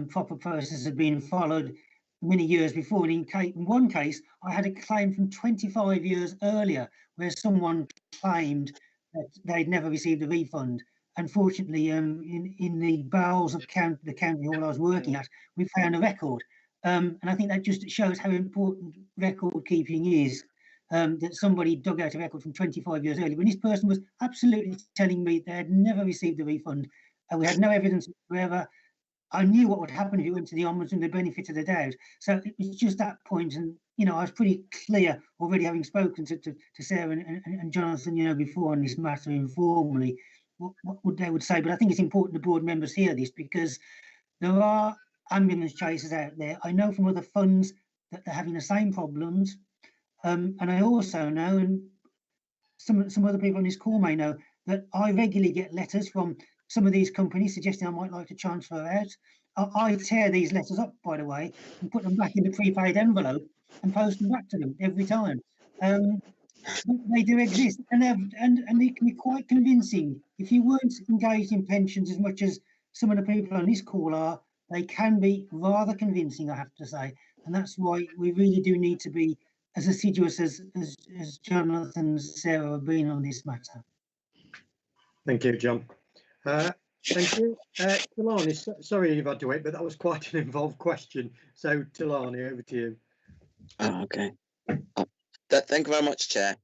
Speaker 17: proper process had been followed many years before. And in one case, I had a claim from 25 years earlier where someone claimed that they'd never received a refund. Unfortunately, in the bowels of the county hall I was working at, we found a record. And I think that just shows how important record keeping is, that somebody dug out a record from 25 years earlier when this person was absolutely telling me they had never received a refund. We had no evidence whatsoever. I knew what would happen if it went to the ombudsman, the benefit of the doubt. So it was just that point, and you know, I was pretty clear already, having spoken to Sarah and Jonathan, you know, before on this matter informally, what they would say. But I think it's important the board members hear this, because there are ambulance chasers out there. I know from other funds that they're having the same problems, and I also know, and some other people on this call may know, that I regularly get letters from some of these companies suggesting I might like to transfer out. I tear these letters up, by the way, and put them back in the prepaid envelope and post them back to them every time. They do exist, and they can be quite convincing. If you weren't engaged in pensions as much as some of the people on this call are, they can be rather convincing, I have to say. And that's why we really do need to be as assiduous as Jonathan and Sarah have been on this matter.
Speaker 12: Thank you, John. Thank you. Tilani, sorry you've had to wait, but that was quite an involved question. So Tilani, over to you.
Speaker 16: Oh, okay. Thank you very much, Chair.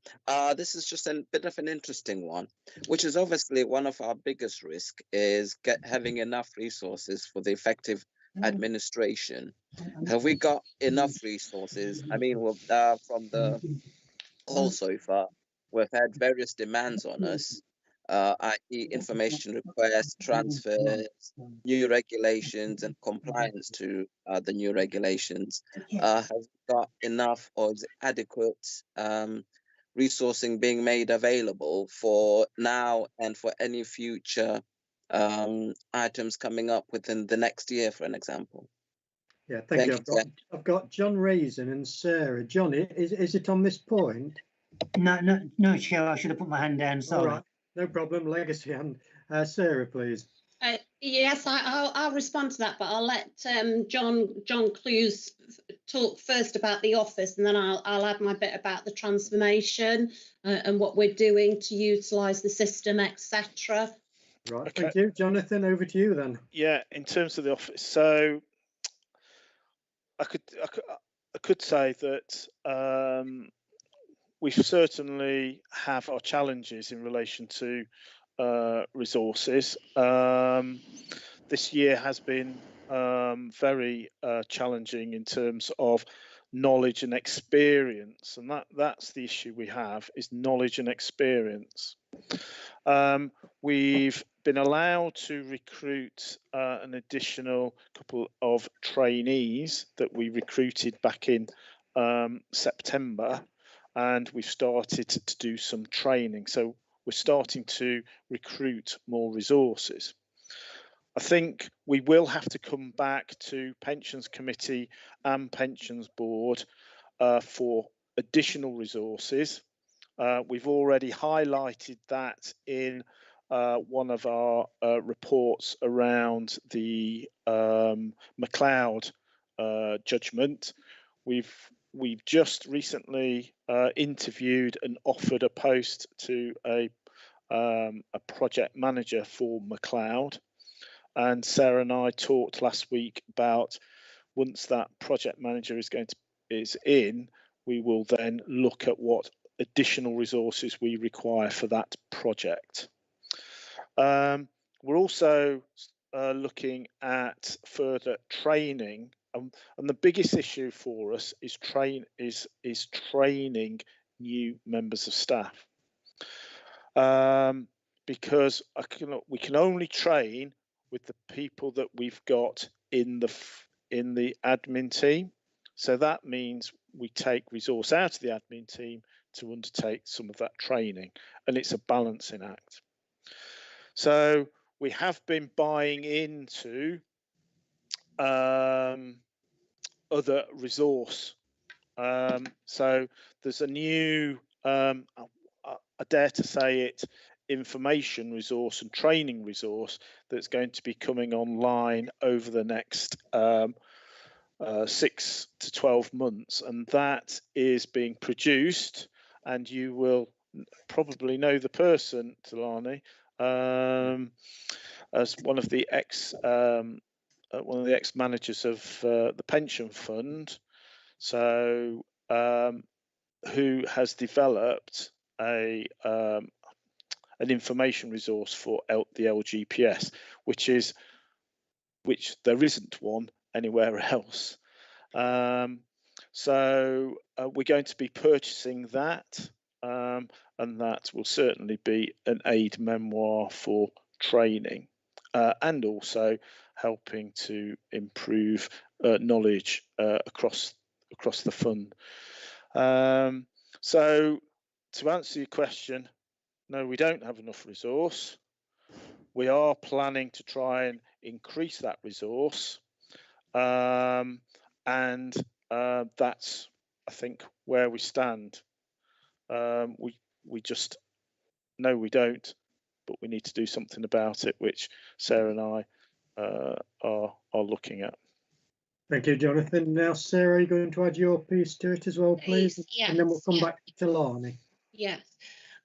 Speaker 16: This is just a bit of an interesting one, which is obviously one of our biggest risks is having enough resources for the effective administration. Have we got enough resources? I mean, from the call so far, we've had various demands on us, i.e. information requests, transfers, new regulations and compliance to the new regulations. Have we got enough or is it adequate resourcing being made available for now and for any future items coming up within the next year, for an example?
Speaker 12: Yeah, thank you. I've got John Raisin and Sarah. John, is it on this point?
Speaker 17: No, Chair, I should have put my hand down, sorry.
Speaker 12: All right, no problem, legacy hand. Sarah, please.
Speaker 13: Yes, I'll respond to that, but I'll let John Clues talk first about the office, and then I'll add my bit about the transformation and what we're doing to utilise the system, etc.
Speaker 12: Right, okay. Thank you. Jonathan, over to you then.
Speaker 15: Yeah, in terms of the office, so I could say that we certainly have our challenges in relation to resources. This year has been very challenging in terms of knowledge and experience, and that's the issue we have, is knowledge and experience. We've been allowed to recruit an additional couple of trainees that we recruited back in September, and we've started to do some training. So we're starting to recruit more resources. I think we will have to come back to Pensions Committee and Pensions Board for additional resources. We've already highlighted that in one of our reports around the McLeod judgment. We've just recently interviewed and offered a post to a project manager for McLeod, and Sarah and I talked last week about once that project manager is in, we will then look at what additional resources we require for that project. We're also looking at further training, and the biggest issue for us is training new members of staff, because we can only train with the people that we've got in the admin team. So that means we take resource out of the admin team to undertake some of that training, and it's a balancing act. So we have been buying into other resource. So there's a new, I dare to say it, information resource and training resource that's going to be coming online over the next 6 to 12 months, and that is being produced, and you will probably know the person, Tilani, as one of the ex-managers of the pension fund, so who has developed an information resource for the LGPS, which there isn't one anywhere else. So we're going to be purchasing that, and that will certainly be an aid memoir for training, and also helping to improve knowledge across the fund. So to answer your question, no, we don't have enough resource. We are planning to try and increase that resource, and that's, I think, where we stand. We just no, we don't, but we need to do something about it, which Sarah and I are looking at.
Speaker 12: Thank you, Jonathan. Now, Sarah, are you going to add your piece to it as well, please?
Speaker 13: Yes.
Speaker 12: And then we'll come back to Lani.
Speaker 13: Yes.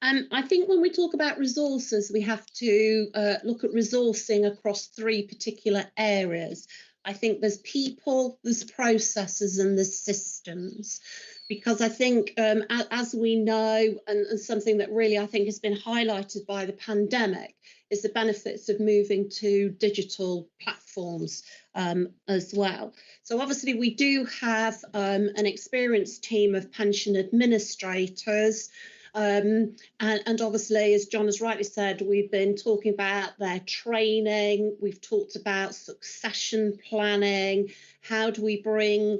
Speaker 13: I think when we talk about resources, we have to look at resourcing across three particular areas. I think there's people, there's processes, and there's systems. Because I think, as we know, and something that really I think has been highlighted by the pandemic, is the benefits of moving to digital platforms as well. So obviously we do have an experienced team of pension administrators. And obviously, as John has rightly said, we've been talking about their training, we've talked about succession planning, how do we bring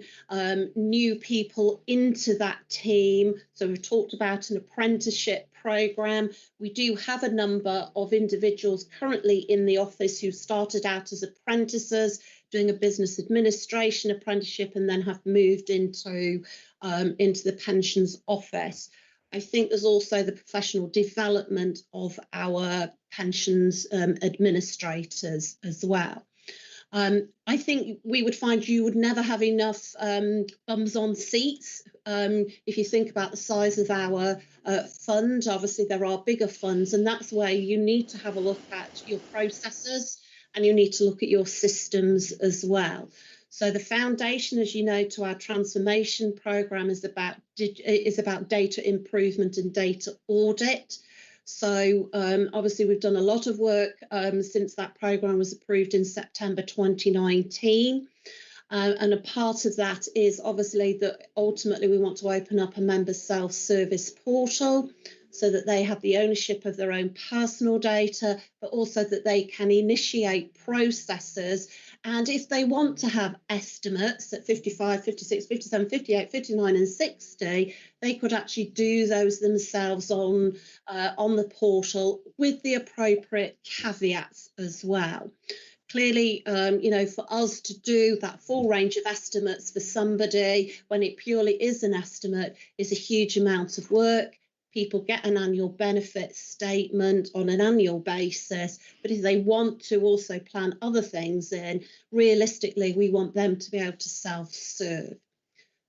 Speaker 13: new people into that team? So we've talked about an apprenticeship programme. We do have a number of individuals currently in the office who started out as apprentices, doing a business administration apprenticeship, and then have moved into the pensions office. I think there's also the professional development of our pensions administrators as well. I think we would find you would never have enough bums on seats. If you think about the size of our fund, obviously there are bigger funds, and that's where you need to have a look at your processes and you need to look at your systems as well. So the foundation, as you know, to our transformation programme is about data improvement and data audit. So obviously we've done a lot of work since that programme was approved in September 2019. And a part of that is obviously that ultimately we want to open up a member self-service portal so that they have the ownership of their own personal data, but also that they can initiate processes. And if they want to have estimates at 55, 56, 57, 58, 59 and 60, they could actually do those themselves on the portal with the appropriate caveats as well. Clearly, you know, for us to do that full range of estimates for somebody when it purely is an estimate is a huge amount of work. People get an annual benefit statement on an annual basis, but if they want to also plan other things in, realistically, we want them to be able to self-serve.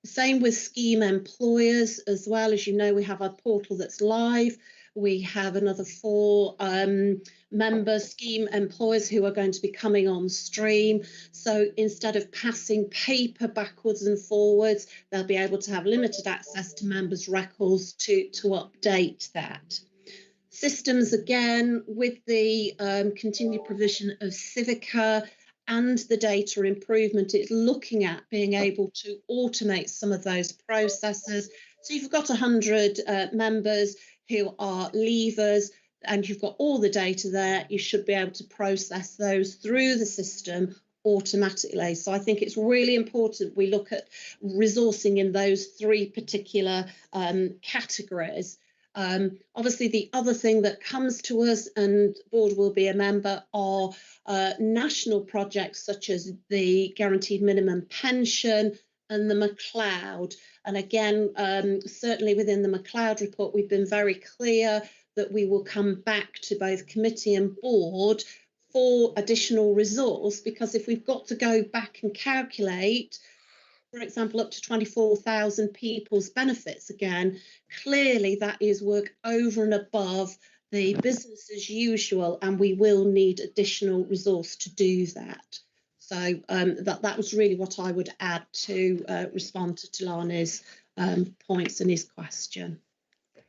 Speaker 13: Same with scheme employers as well. As you know, we have a portal that's live. We have another 4 member scheme employers who are going to be coming on stream. So instead of passing paper backwards and forwards, they'll be able to have limited access to members' records to update that. Systems, again, with the continued provision of Civica and the data improvement, it's looking at being able to automate some of those processes. So you've got 100 members who are leavers and you've got all the data there, you should be able to process those through the system automatically. So I think it's really important we look at resourcing in those 3 particular categories. Obviously, the other thing that comes to us, and the board will be a member, are national projects such as the Guaranteed Minimum Pension and the McLeod. And again, certainly within the McLeod report, we've been very clear that we will come back to both committee and board for additional resource, because if we've got to go back and calculate, for example, up to 24,000 people's benefits again, clearly that is work over and above the business as usual, and we will need additional resource to do that. So that was really what I would add to respond to Tilani's points and his question.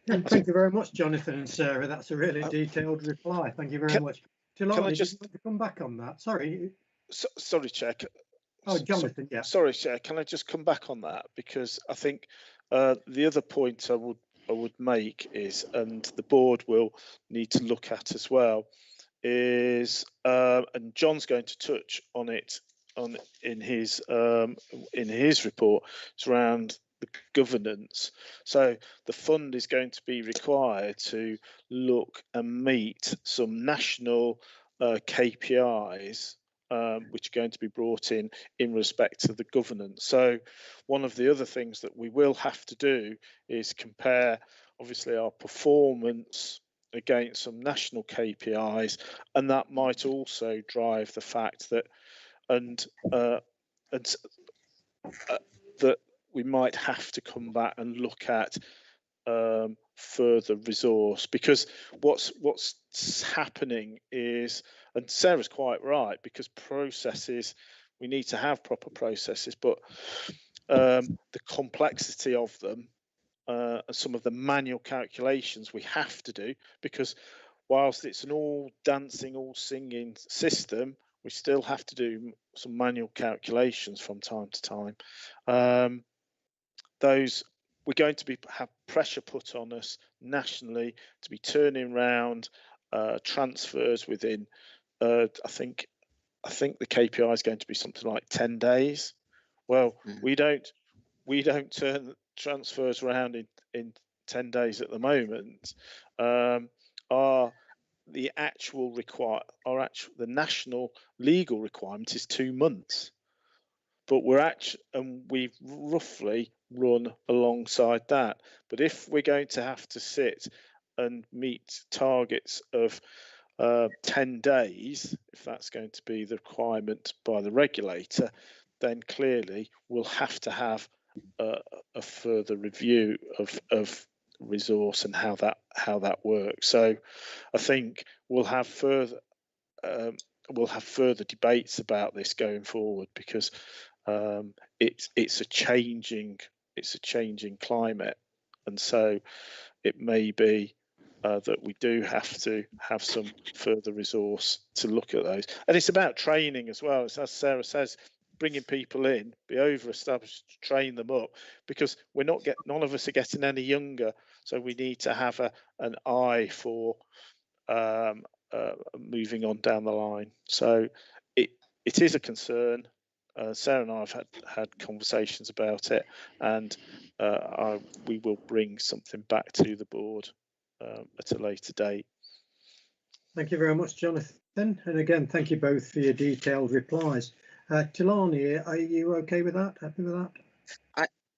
Speaker 12: Thank you very much, Jonathan and Sarah. That's a really detailed reply. Thank you very much. Tilani, did you want to come back on that? Sorry.
Speaker 15: Sorry, Chair.
Speaker 12: Oh, Jonathan, yeah.
Speaker 15: Sorry, Chair. Can I just come back on that? Because I think the other point I would make is, and the board will need to look at as well, is and John's going to touch on it in his report. It's around the governance. So the fund is going to be required to look and meet some national KPIs which are going to be brought in respect to the governance. So one of the other things that we will have to do is compare obviously our performance against some national KPIs, and that might also drive the fact that that we might have to come back and look at further resource, because what's happening is, and Sarah's quite right, because processes, we need to have proper processes, but the complexity of them, and some of the manual calculations we have to do, because whilst it's an all dancing, all singing system, we still have to do some manual calculations from time to time. Those, we're going to have pressure put on us nationally to be turning around transfers within, I think the KPI is going to be something like 10 days. Well, we don't turn transfers around in 10 days at the moment. The national legal requirement is 2 months, but we've roughly run alongside that. But if we're going to have to sit and meet targets of 10 days, if that's going to be the requirement by the regulator, then clearly we'll have to have a further review of resource and how that works. So I think we'll have further debates about this going forward, because it's a changing climate, and so it may be that we do have to have some further resource to look at those. And it's about training as well. As Sarah says, bringing people in, be over established, train them up, because none of us are getting any younger, so we need to have an eye for moving on down the line. So it is a concern. Sarah and I have had conversations about it, and we will bring something back to the board at a later date.
Speaker 12: Thank you very much, Jonathan. And again, thank you both for your detailed replies. Tilani, are you okay with that? Happy with that?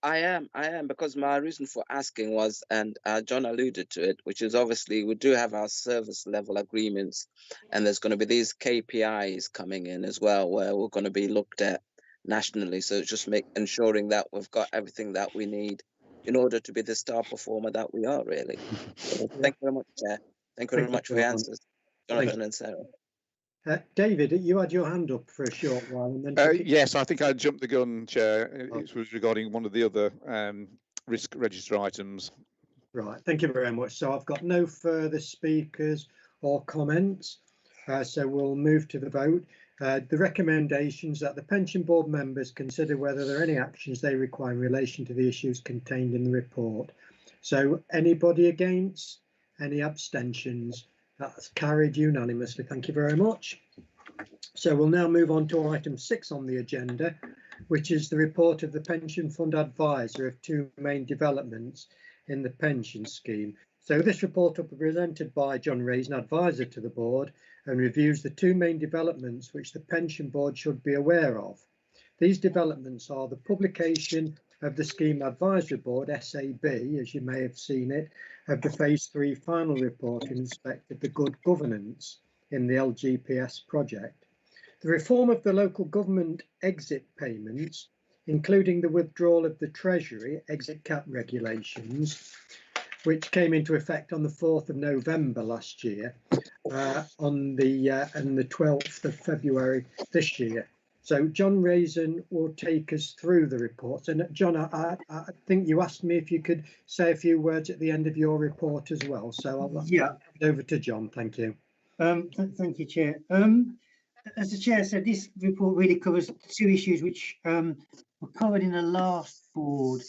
Speaker 16: I am, because my reason for asking was, and John alluded to it, which is obviously we do have our service level agreements, and there's going to be these KPIs coming in as well, where we're going to be looked at nationally. So it's just ensuring that we've got everything that we need in order to be the star performer that we are, really. So thank you very much, Chair. Thank you very much for your answers, Jonathan and Sarah.
Speaker 12: David, you had your hand up for a short while. And then
Speaker 14: yes, I think I jumped the gun, Chair. It was regarding one of the other risk register items.
Speaker 12: Right, thank you very much. So I've got no further speakers or comments, so we'll move to the vote. The recommendations that the pension board members consider whether there are any actions they require in relation to the issues contained in the report. So anybody against? Any abstentions? That's carried unanimously. Thank you very much. So we'll now move on to item 6 on the agenda, which is the report of the Pension Fund Advisor of 2 main developments in the pension scheme. So this report will be presented by John Reason, advisor to the board, and reviews the 2 main developments which the pension board should be aware of. These developments are the publication of the Scheme Advisory Board, SAB, as you may have seen it, of the Phase 3 final report in respect of the good governance in the LGPS project. The reform of the local government exit payments, including the withdrawal of the Treasury exit cap regulations, which came into effect on the 4th of November last year, and the 12th of February this year. So John Reason will take us through the reports. And John, I think you asked me if you could say a few words at the end of your report as well. So I'll hand it over to John. Thank you.
Speaker 17: Thank you, Chair. As the Chair said, this report really covers 2 issues which were covered in the last board.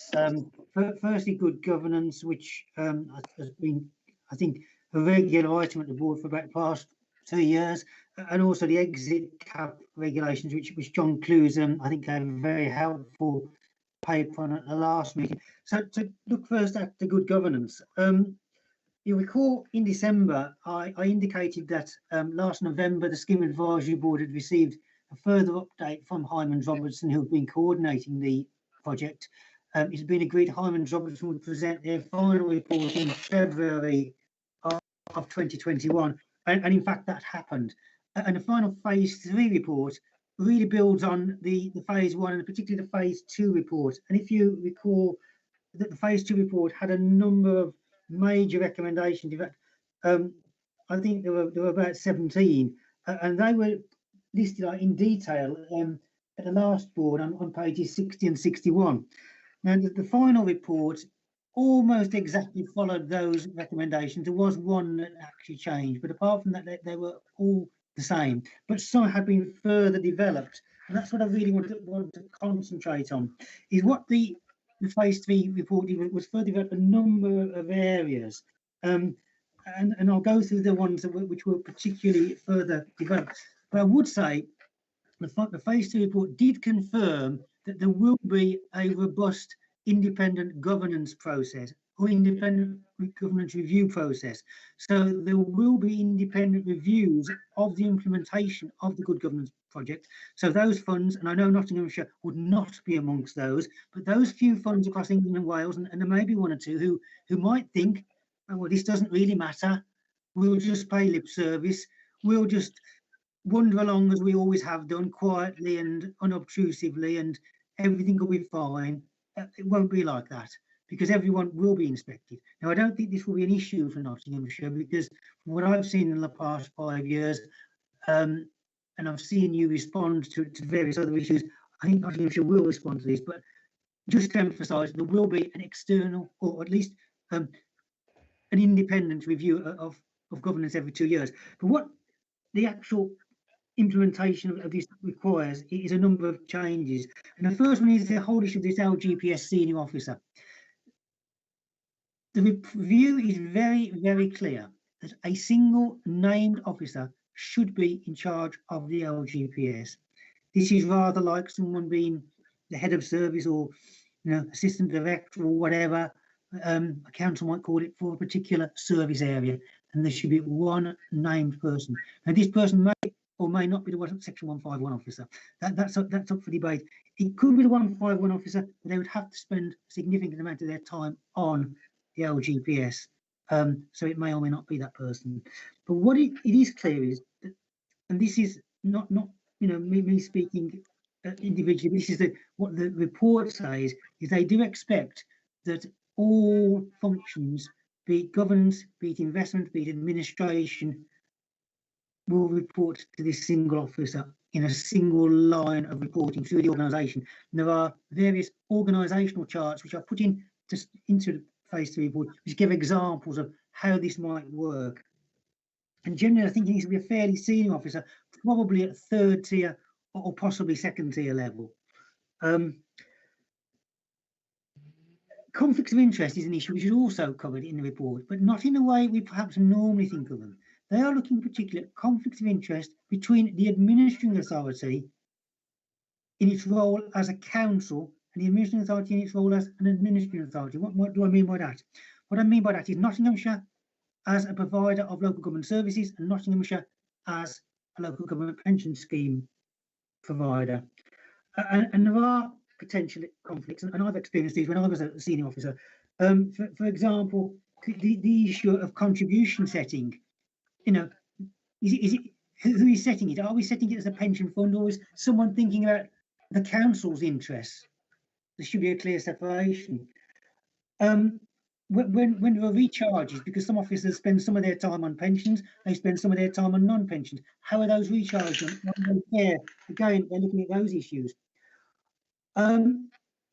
Speaker 17: Firstly, good governance, which has been, I think, a regular item at the board for about the past 2 years, and also the exit cap regulations, which John Clues, I think, gave a very helpful paper on at the last meeting. So to look first at the good governance, you recall in December I indicated that last November the Scheme Advisory Board had received a further update from Hymans Robertson, who have been coordinating the project. It's been agreed Hymans Robertson would present their final report in February of 2021, and in fact that happened. And the final Phase 3 report really builds on the Phase 1 and particularly the Phase 2 report. And if you recall, that the Phase 2 report had a number of major recommendations. In fact, I think there were about 17, and they were listed out in detail at the last board on pages 60 and 61. Now, the final report almost exactly followed those recommendations. There was one that actually changed, but apart from that, they were all the same. But some had been further developed, and that's what I really want to concentrate on. Is what the Phase 3 report did was further develop a number of areas, and I'll go through the ones which were particularly further developed. But I would say the Phase 2 report did confirm that there will be a robust independent governance process or independent governance review process. So there will be independent reviews of the implementation of the Good Governance Project. So those funds, and I know Nottinghamshire would not be amongst those, but those few funds across England and Wales, and there may be one or two who might think, oh, well, this doesn't really matter. We'll just pay lip service. We'll just wander along as we always have done, quietly and unobtrusively, and everything will be fine. It won't be like that, because everyone will be inspected. Now, I don't think this will be an issue for Nottinghamshire, because from what I've seen in the past 5 years, and I've seen you respond to various other issues, I think Nottinghamshire will respond to this. But just to emphasise, there will be an external, or at least an independent review of governance every 2 years. But what the actual implementation of this requires is a number of changes. And the first one is the whole issue of this LGPS senior officer. The review is very, very clear that a single named officer should be in charge of the LGPS. This is rather like someone being the head of service, or assistant director, or whatever a council might call it, for a particular service area, and there should be one named person. Now, this person may or may not be the Section 151 officer. That's up for debate. It could be the 151 officer, but they would have to spend a significant amount of their time on the LGPS. So it may or may not be that person. But what it is clear is that, and this is not me speaking individually, this is what the report says, is they do expect that all functions, be it governance, be it investment, be it administration, will report to this single officer in a single line of reporting through the organisation. There are various organisational charts which are put into the Phase 3 report, which give examples of how this might work. And generally, I think it needs to be a fairly senior officer, probably at 3rd tier or possibly 2nd tier level. Conflicts of interest is an issue which is also covered in the report, but not in the way we perhaps normally think of them. They are looking particularly at conflicts of interest between the administering authority in its role as a council and the administering authority in its role as an administering authority. What do I mean by that? What I mean by that is Nottinghamshire as a provider of local government services and Nottinghamshire as a local government pension scheme provider. And there are potential conflicts, and I've experienced these when I was a senior officer. For example, the issue of contribution setting. Is it who is setting it? Are we setting it as a pension fund, or is someone thinking about the council's interests? There should be a clear separation. When there are recharges, because some officers spend some of their time on pensions, they spend some of their time on non-pensions. How are those recharges? Again, they're looking at those issues.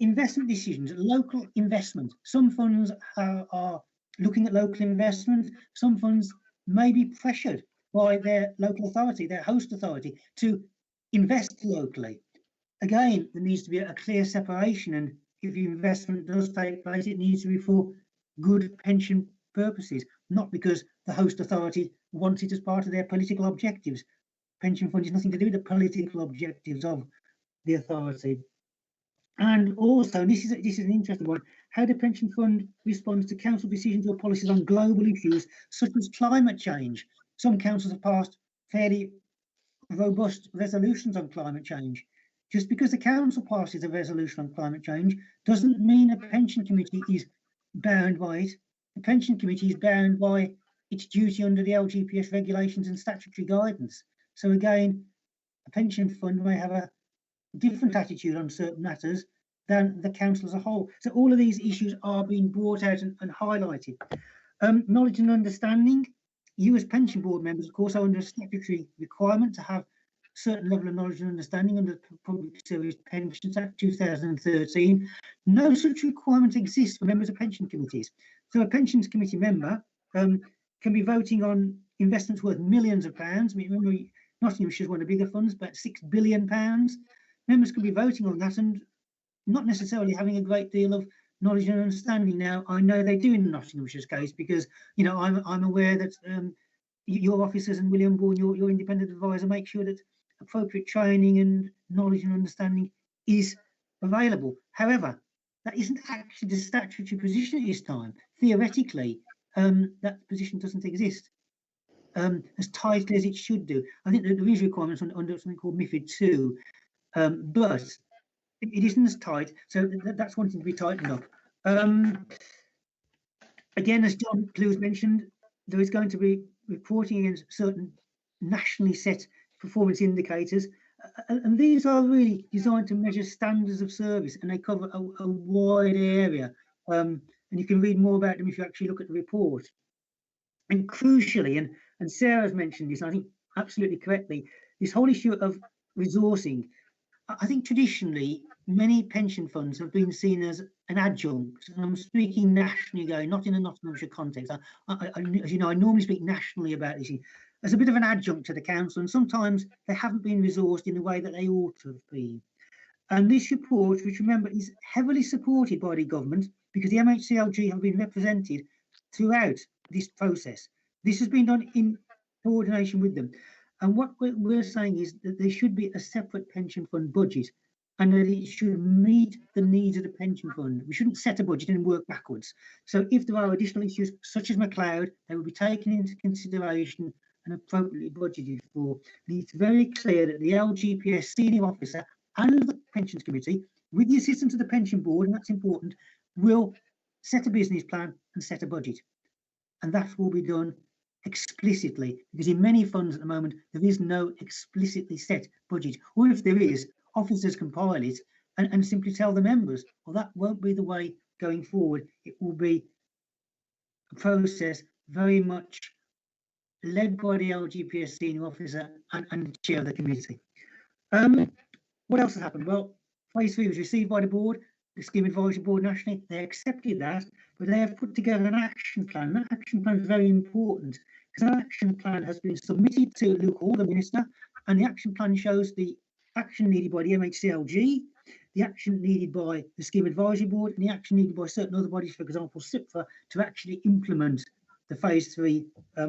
Speaker 17: Investment decisions, local investment. Some funds are looking at local investment. Some funds may be pressured by their local authority, their host authority, to invest locally. Again, there needs to be a clear separation, and if the investment does take place, it needs to be for good pension purposes, not because the host authority wants it as part of their political objectives. Pension fund has nothing to do with the political objectives of the authority. And also, and this is an interesting one, how the pension fund responds to council decisions or policies on global issues such as climate change. Some councils have passed fairly robust resolutions on climate change. Just because the council passes a resolution on climate change doesn't mean a pension committee is bound by it. The pension committee is bound by its duty under the LGPS regulations and statutory guidance. So again, a pension fund may have a different attitude on certain matters than the council as a whole. So all of these issues are being brought out and highlighted. Knowledge and understanding. You as pension board members, of course, are under a statutory requirement to have certain level of knowledge and understanding under the Public Service Pensions Act 2013. No such requirement exists for members of pension committees. So a pensions committee member can be voting on investments worth millions of pounds. I mean, remember, Nottinghamshire is one of the bigger funds, about £6 billion. Members could be voting on that and not necessarily having a great deal of knowledge and understanding. Now, I know they do in Nottinghamshire's case because, you know, I'm aware that your officers and William Bourne, your independent advisor, make sure that appropriate training and knowledge and understanding is available. However, that isn't actually the statutory position at this time. Theoretically, that position doesn't exist as tightly as it should do. I think that there is requirements under something called MiFID II, but it isn't as tight, so that's wanting to be tightened up. Again, as John Clues mentioned, there is going to be reporting against certain nationally set performance indicators, and these are really designed to measure standards of service, and they cover a wide area, and you can read more about them if you actually look at the report. And crucially, and Sarah's mentioned this, I think absolutely correctly, this whole issue of resourcing. I think traditionally many pension funds have been seen as an adjunct, and I'm speaking nationally again, not in a Nottinghamshire context. As you know, I normally speak nationally about this as a bit of an adjunct to the council, and sometimes they haven't been resourced in the way that they ought to have been. And this report, which remember is heavily supported by the government because the MHCLG have been represented throughout this process. This has been done in coordination with them. And what we're saying is that there should be a separate pension fund budget and that it should meet the needs of the pension fund. We shouldn't set a budget and work backwards. So if there are additional issues such as McLeod, they will be taken into consideration and appropriately budgeted for. And it's very clear that the LGPS senior officer and the pensions committee, with the assistance of the pension board, and that's important, will set a business plan and set a budget. And that will be done explicitly, because in many funds at the moment there is no explicitly set budget, or if there is, officers compile it and simply tell the members, well, that won't be the way going forward. It will be a process very much led by the LGPS senior officer and the chair of the committee. What else has happened? Well, phase 3 was received by the board, the Scheme Advisory Board nationally. They accepted that, but they have put together an action plan. That action plan is very important because that action plan has been submitted to Luke Hall, the Minister, and the action plan shows the action needed by the MHCLG, the action needed by the Scheme Advisory Board, and the action needed by certain other bodies, for example, SIPFA, to actually implement the phase 3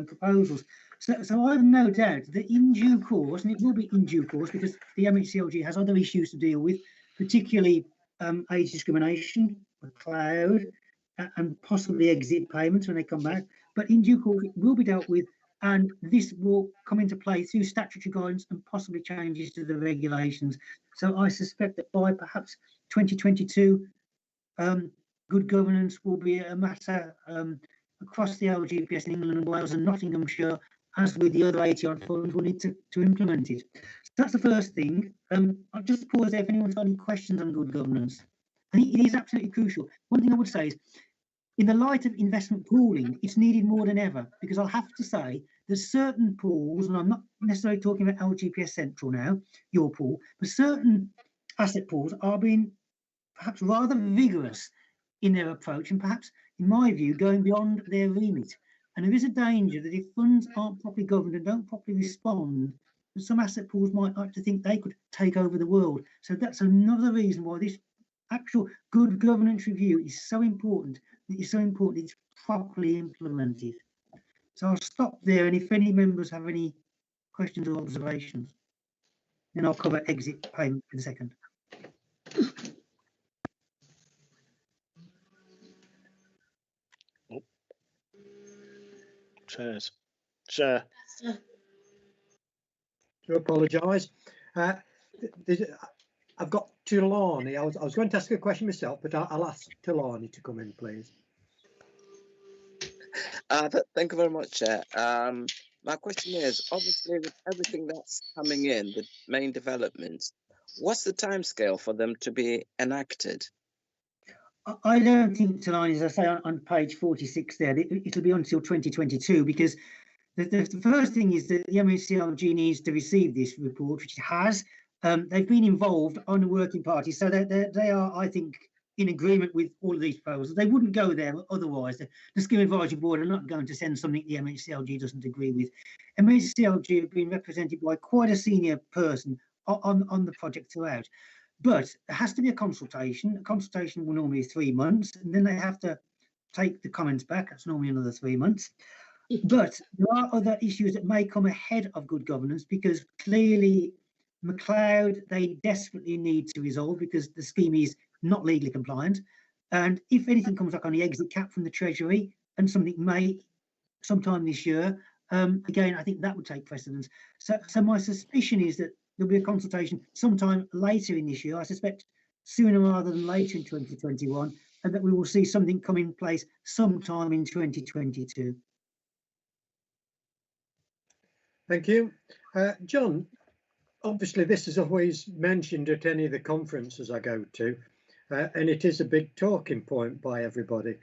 Speaker 17: proposals. So I have no doubt that in due course, and it will be in due course because the MHCLG has other issues to deal with, particularly age discrimination, McLeod, and possibly exit payments when they come back. But in due course, it will be dealt with, and this will come into play through statutory guidance and possibly changes to the regulations. So I suspect that by perhaps 2022, good governance will be a matter across the LGPS in England and Wales and Nottinghamshire, as with the other 80-odd funds, will need to implement it. So that's the first thing. I'll just pause there if anyone's got any questions on good governance. I think it is absolutely crucial. One thing I would say is, in the light of investment pooling, it's needed more than ever, because I'll have to say that certain pools, and I'm not necessarily talking about LGPS Central now, your pool, but certain asset pools are being perhaps rather vigorous in their approach and perhaps, in my view, going beyond their remit. And there is a danger that if funds aren't properly governed and don't properly respond, that some asset pools might like to think they could take over the world. So that's another reason why this actual good governance review is so important. It's so important it's properly implemented. So I'll stop there, and if any members have any questions or observations, then I'll cover exit payment in a second.
Speaker 15: Chairs. Chair.
Speaker 12: To apologise. I've got Tulani. I was going to ask a question myself, but I'll ask Tulani to come in, please.
Speaker 16: Thank you very much, Chair. My question is, obviously, with everything that's coming in, the main developments, What's the timescale for them to be enacted?
Speaker 17: I don't think, Talani, as I say on page 46 there, it'll be until 2022, because the first thing is that the MHCLG needs to receive this report, which it has. They've been involved on the working party, so they are, I think, in agreement with all of these proposals. They wouldn't go there otherwise. The Scheme Advisory Board are not going to send something the MHCLG doesn't agree with. MHCLG have been represented by quite a senior person on the project throughout. But there has to be a consultation. A consultation will normally be 3 months, and then they have to take the comments back. That's normally another 3 months. But there are other issues that may come ahead of good governance, because clearly McLeod, they desperately need to resolve because the scheme is not legally compliant. And if anything comes up on the exit cap from the Treasury, and something may sometime this year, again, I think that would take precedence. So my suspicion is that there'll be a consultation sometime later in this year. I suspect sooner rather than later in 2021, and that we will see something come in place sometime in 2022.
Speaker 12: Thank you. John, obviously this is always mentioned at any of the conferences I go to, and it is a big talking point by everybody.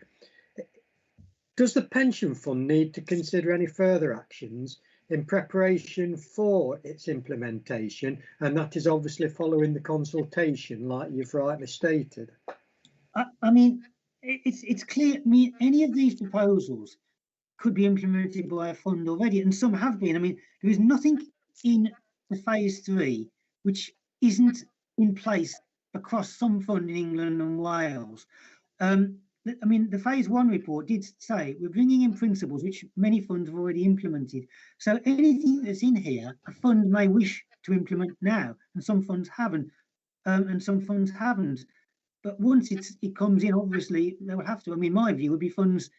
Speaker 12: Does the pension fund need to consider any further actions in preparation for its implementation? And that is obviously following the consultation, like you've rightly stated.
Speaker 17: I mean, it's clear. I mean, any of these proposals could be implemented by a fund already, and some have been. I mean, there is nothing in the phase 3 which isn't in place across some fund in England and Wales. I mean, the phase 1 report did say we're bringing in principles which many funds have already implemented. So anything that's in here, a fund may wish to implement now, and some funds haven't, and some funds haven't. But once it comes in, obviously they will have to. I mean, my view would be funds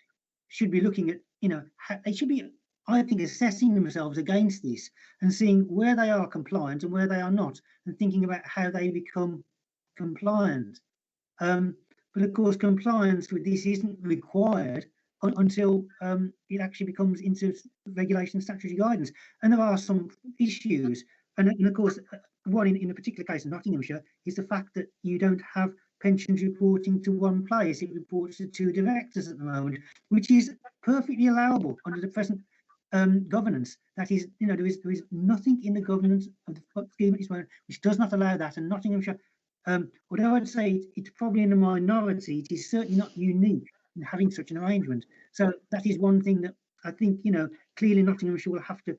Speaker 17: should be looking at, you know, they should be, I think, assessing themselves against this and seeing where they are compliant and where they are not, and thinking about how they become compliant. But of course, compliance with this isn't required until it actually becomes into regulation and statutory guidance. And there are some issues. And of course, one in a particular case in Nottinghamshire is the fact that you don't have pensions reporting to one place. It reports to 2 directors at the moment, which is perfectly allowable under the present governance. That is, you know, there is nothing in the governance of the scheme at this moment which does not allow that. And Nottinghamshire, although I'd say it's probably in a minority, it is certainly not unique in having such an arrangement. So that is one thing that I think, you know, clearly Nottinghamshire will have to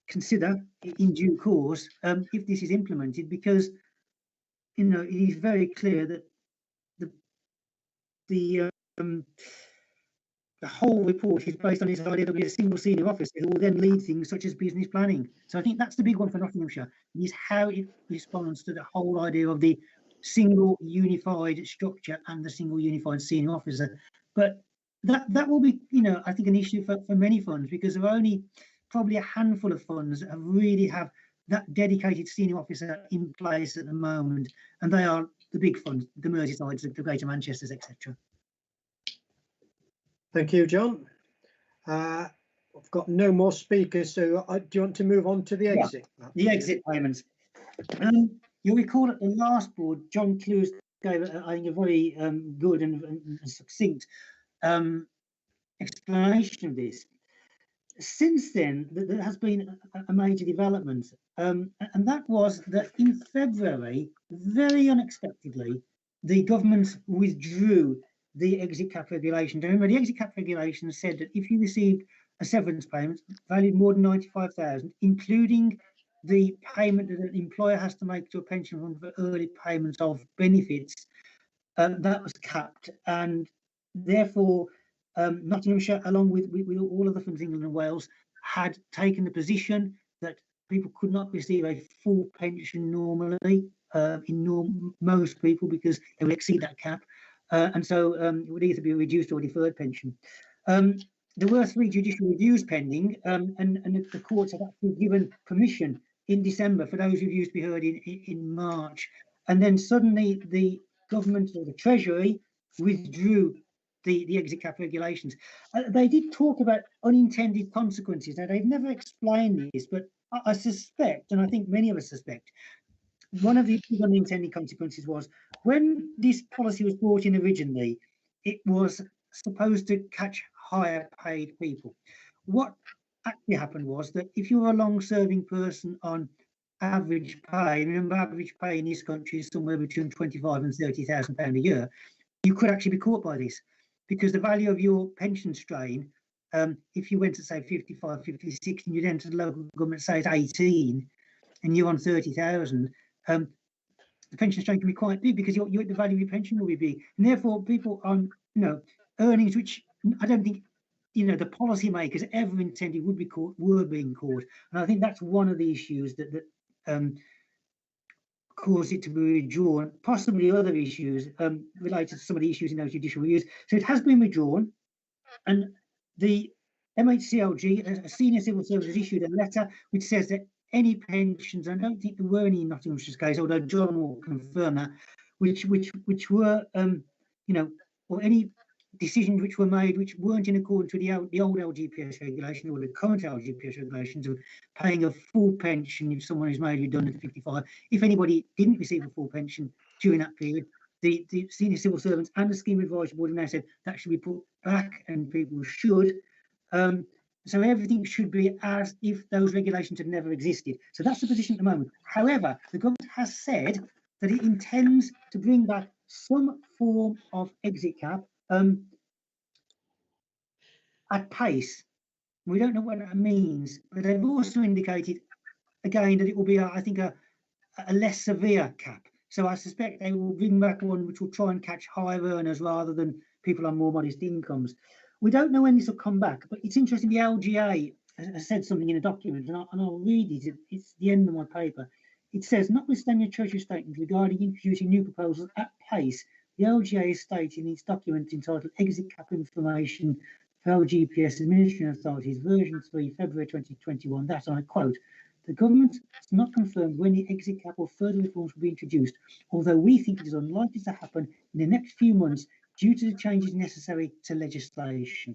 Speaker 17: consider in due course if this is implemented, because, you know, it is very clear that the whole report is based on this idea that we have a single senior officer who will then lead things such as business planning. So I think that's the big one for Nottinghamshire, is how it responds to the whole idea of the single unified structure and the single unified senior officer. But that will be, you know, I think an issue for many funds, because there are only probably a handful of funds that really have that dedicated senior officer in place at the moment, and they are the big funds, the Merseysides, the Greater Manchesters, etc.
Speaker 12: Thank you, John. I've got no more speakers, so do you want to move on to the exit?
Speaker 17: Yeah, the exit payments. You'll recall at the last board, John Clues gave, I think, a very good and succinct explanation of this. Since then, there has been a major development, and that was that in February, very unexpectedly, the government withdrew the exit cap regulation. Remember, the exit cap regulation said that if you received a severance payment valued more than 95,000, including the payment that an employer has to make to a pension fund for early payments of benefits, that was capped, and therefore Nottinghamshire, along with all other funds in England and Wales, had taken the position that people could not receive a full pension normally most people, because they would exceed that cap. And so it would either be a reduced or deferred pension. There were 3 judicial reviews pending, and the courts have actually given permission in December for those reviews to be heard in March. And then suddenly the government or the Treasury withdrew the exit cap regulations. They did talk about unintended consequences. Now, they've never explained this, but I suspect, and I think many of us suspect, one of the unintended consequences was when this policy was brought in originally, it was supposed to catch higher paid people. What actually happened was that if you're a long-serving person on average pay, remember average pay in this country is somewhere between 25 and 30,000 pound a year, you could actually be caught by this, because the value of your pension strain, if you went to say 55, 56, and you'd enter the local government, say at 18, and you're on 30,000, the pension strain can be quite big, because the value of your pension will be big, and therefore people on earnings which I don't think the policymakers ever intended would be caught were being caught, and I think that's one of the issues that caused it to be withdrawn. Possibly other issues related to some of the issues in those judicial reviews. So it has been withdrawn, and the MHCLG, a senior civil servant, has issued a letter which says that any pensions, I don't think there were any in Nottinghamshire's case, although John will confirm that, which were or any decisions which were made which weren't in accordance with the old LGPS regulation or the current LGPS regulations of paying a full pension if someone is made redundant at 55. If anybody didn't receive a full pension during that period, the senior civil servants and the scheme advisory board have now said that should be put back, and people should. So everything should be as if those regulations had never existed. So that's the position at the moment. However, the government has said that it intends to bring back some form of exit cap at pace. We don't know what that means, but they've also indicated again that it will be, I think, a less severe cap. So I suspect they will bring back one which will try and catch higher earners rather than people on more modest incomes. We don't know when this will come back, but it's interesting. The LGA has said something in a document, and I'll read it. It's the end of my paper. It says, notwithstanding the Treasury statement regarding introducing new proposals at pace, the LGA is stating in its document entitled Exit Cap Information for LGPS Administration Authorities, version 3, February 2021, that, and I quote, the government has not confirmed when the exit cap or further reforms will be introduced, although we think it is unlikely to happen in the next few months due to the changes necessary to legislation.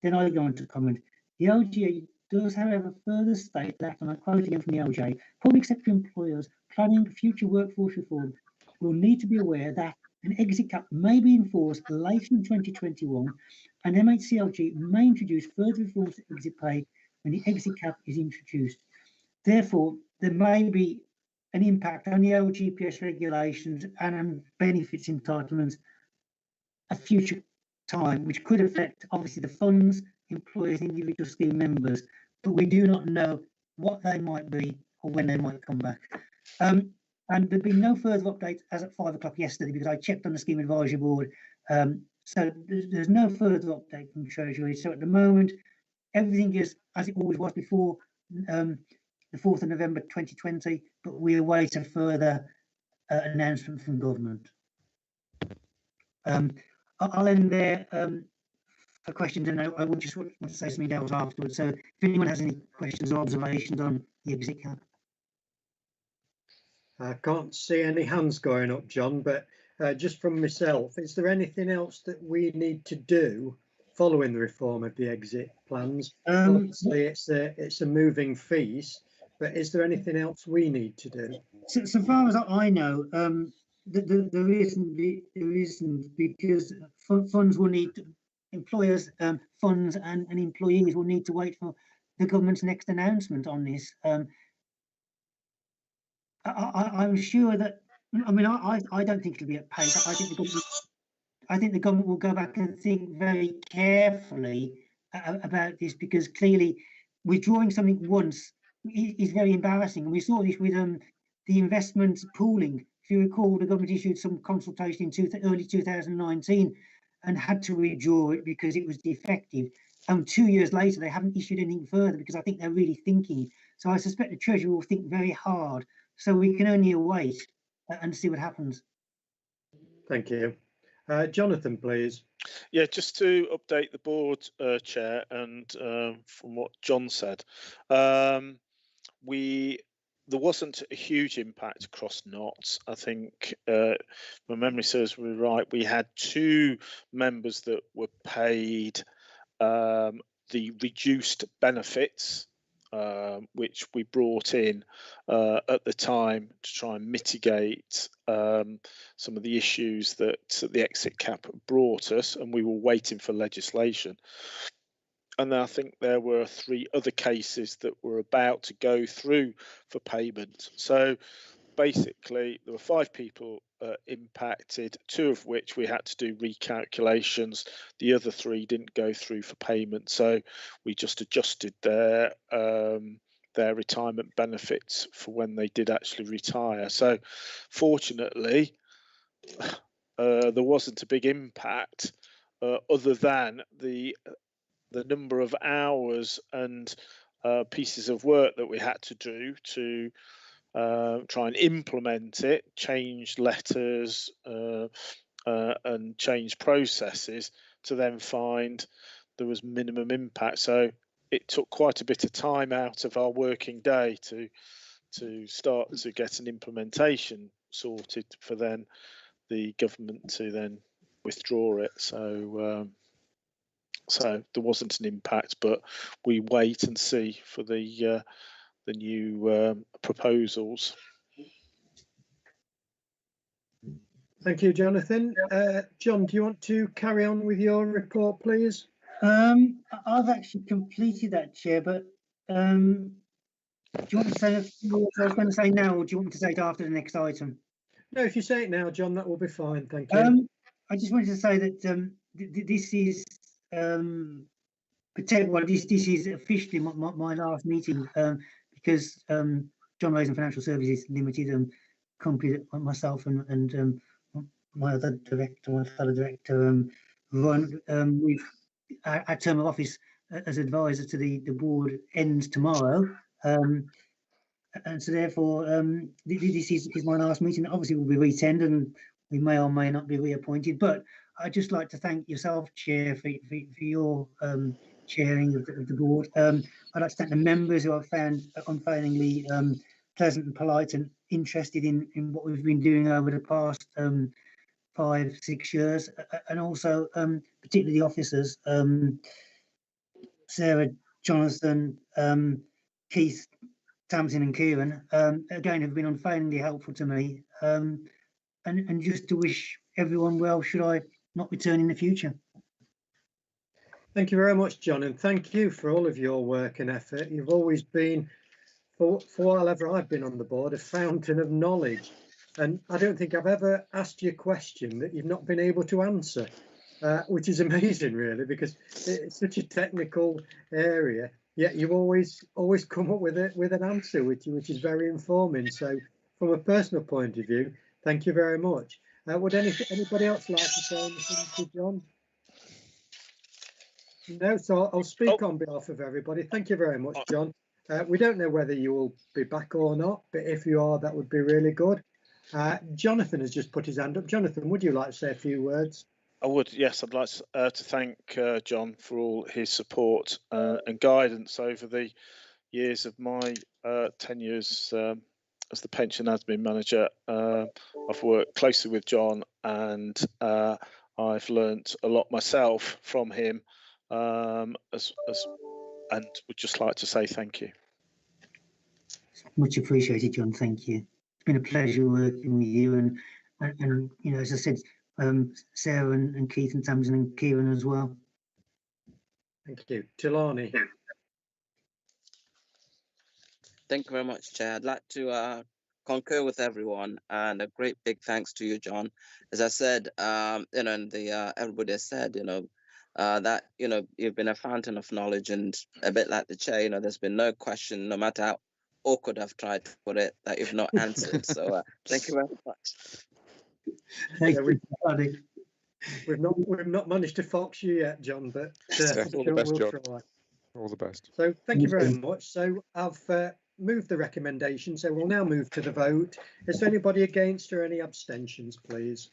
Speaker 17: Then I go on to comment, the LGA does, however, further state that, and I quote again from the LGA, public sector employers planning future workforce reform will need to be aware that an exit cap may be enforced later in 2021, and MHCLG may introduce further reforms to exit pay when the exit cap is introduced. Therefore, there may be an impact on the LGPS regulations and benefits entitlements at future time, which could affect, obviously, the funds, employers, individual scheme members, but we do not know what they might be or when they might come back. And there'd been no further updates as at 5 o'clock yesterday, because I checked on the Scheme Advisory Board. So there's no further update from Treasury. So at the moment, everything is as it always was before the 4th of November 2020, but we await a further announcement from government. I'll end there for questions, and I would just want to say something else afterwards. So if anyone has any questions or observations on the exit cap.
Speaker 12: I can't see any hands going up, John, but just from myself, is there anything else that we need to do following the reform of the exit plans? Obviously, it's a moving feast, but is there anything else we need to do?
Speaker 17: So far as I know, there isn't, because funds will need, employers, funds and employees will need to wait for the government's next announcement on this. I'm sure that, I mean, I don't think it'll be at pace. I think the government will go back and think very carefully about this, because clearly withdrawing something once is very embarrassing. And we saw this with the investment pooling. If you recall, the government issued some consultation in early 2019 and had to withdraw it because it was defective. 2 years later, they haven't issued anything further, because I think they're really thinking. So I suspect the Treasury will think very hard. So we can only await and see what happens.
Speaker 12: Thank you. Jonathan, please.
Speaker 15: Yeah, just to update the board, Chair, and from what John said, there wasn't a huge impact across Notts. I think, my memory serves me right, we had 2 members that were paid the reduced benefits which we brought in at the time to try and mitigate some of the issues that the exit cap brought us, and we were waiting for legislation. And I think there were 3 other cases that were about to go through for payment. So basically, there were 5 people impacted, 2 of which we had to do recalculations. The other 3 didn't go through for payment, so we just adjusted their retirement benefits for when they did actually retire. So fortunately, there wasn't a big impact other than the number of hours and pieces of work that we had to do to try and implement it, change letters and change processes to then find there was minimum impact. So it took quite a bit of time out of our working day to start to get an implementation sorted for then the government to then withdraw it. So there wasn't an impact, but we wait and see for the new proposals.
Speaker 12: Thank you, Jonathan. John, do you want to carry on with your report, please?
Speaker 17: I've actually completed that, Chair, but do you want to say a few words I was going to say now, or do you want me to say it after the next item?
Speaker 12: No, if you say it now, John, that will be fine. Thank you.
Speaker 17: I just wanted to say that this is this is officially my last meeting because John Rayson Financial Services Limited, company that myself and my other director, my fellow director, run, our term of office as advisor to the board ends tomorrow. And so therefore, this is my last meeting. Obviously, we'll be re-tendered and we may or may not be reappointed. But I'd just like to thank yourself, Chair, for your chairing of the board. I'd like to thank the members who I've found unfailingly pleasant and polite and interested in what we've been doing over the past 5-6 years, and also particularly the officers, Sarah, Jonathan, Keith, Tamsin and Kieran, again, have been unfailingly helpful to me, and just to wish everyone well should I not return in the future.
Speaker 12: Thank you very much, John, and thank you for all of your work and effort. You've always been, for while ever I've been on the board, a fountain of knowledge, and I don't think I've ever asked you a question that you've not been able to answer, which is amazing, really, because it's such a technical area. Yet you always come up with an answer, which is very informing. So, from a personal point of view, thank you very much. Would anybody else like to say anything to John? No, so I'll speak on behalf of everybody. Thank you very much, John. We don't know whether you will be back or not, but if you are, that would be really good. Jonathan has just put his hand up. Jonathan, would you like to say a few words?
Speaker 15: I would, yes. I'd like to thank John for all his support and guidance over the years of my 10 years as the pension admin manager. I've worked closely with John, and I've learnt a lot myself from him, and would just like to say thank you.
Speaker 17: Much appreciated, John. Thank you. It's been a pleasure working with you, and you know, as I said, Sarah and Keith and Tamsin and Kieran as well.
Speaker 12: Thank you. Tilani.
Speaker 16: Thank you very much, Chair. I'd like to concur with everyone, and a great big thanks to you, John. As I said, you know, and everybody has said, you know, that, you know, you've been a fountain of knowledge, and a bit like the Chair, you know, there's been no question, no matter how awkward I've tried to put it, that you've not answered. So thank you very much.
Speaker 17: Thank you.
Speaker 12: We've not managed to fox you yet, John, but
Speaker 14: all the best,
Speaker 12: we'll
Speaker 14: John.
Speaker 12: try.
Speaker 14: All the best.
Speaker 12: So thank you very much. So I've moved the recommendation, so we'll now move to the vote. Is there anybody against or any abstentions, please?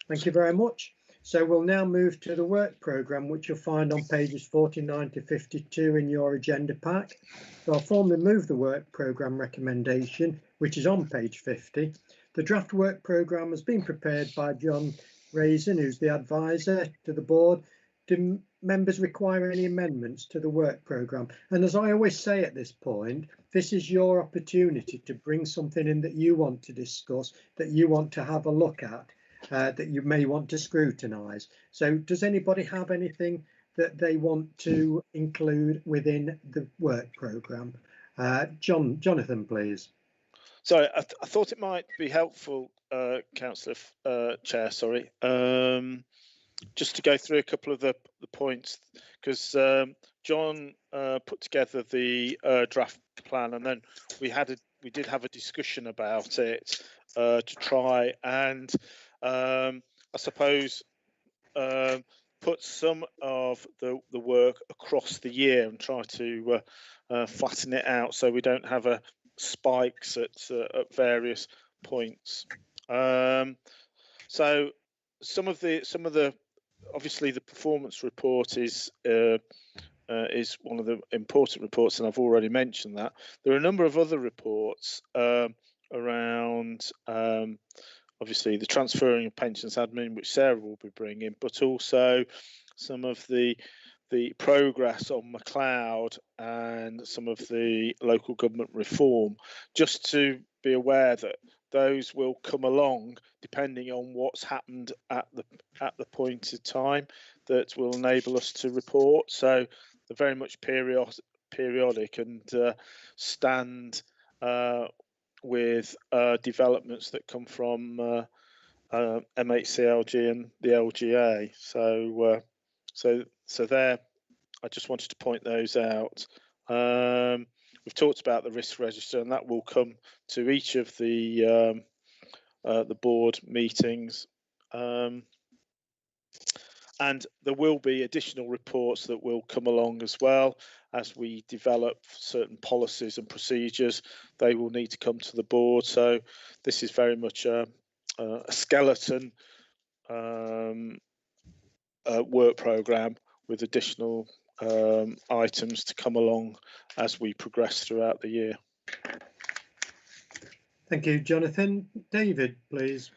Speaker 12: Thank you very much. So we'll now move to the work programme, which you'll find on pages 49 to 52 in your agenda pack. So I'll formally move the work programme recommendation, which is on page 50. The draft work programme has been prepared by John Rayson, who's the advisor to the board, to members require any amendments to the work programme? And as I always say at this point, this is your opportunity to bring something in that you want to discuss, that you want to have a look at, that you may want to scrutinise. So does anybody have anything that they want to include within the work programme? Jonathan, please.
Speaker 15: Sorry, I thought it might be helpful, Councillor Chair, sorry, just to go through a couple of the points, because John put together the draft plan, and then we did have a discussion about it to try and I suppose put some of the work across the year and try to flatten it out so we don't have spikes at various points. So some of the obviously the performance report is one of the important reports, and I've already mentioned that. There are a number of other reports around obviously the transferring of pensions admin, which Sarah will be bringing, but also some of the progress on McLeod and some of the local government reform, just to be aware that those will come along depending on what's happened at the point of time that will enable us to report. So they're very much periodic and stand with developments that come from MHCLG and the LGA. So there, I just wanted to point those out. We've talked about the risk register, and that will come to each of the board meetings. And there will be additional reports that will come along as well as we develop certain policies and procedures. They will need to come to the board. So this is very much a skeleton work programme with additional items to come along as we progress throughout the year.
Speaker 12: Thank you, Jonathan. David, please.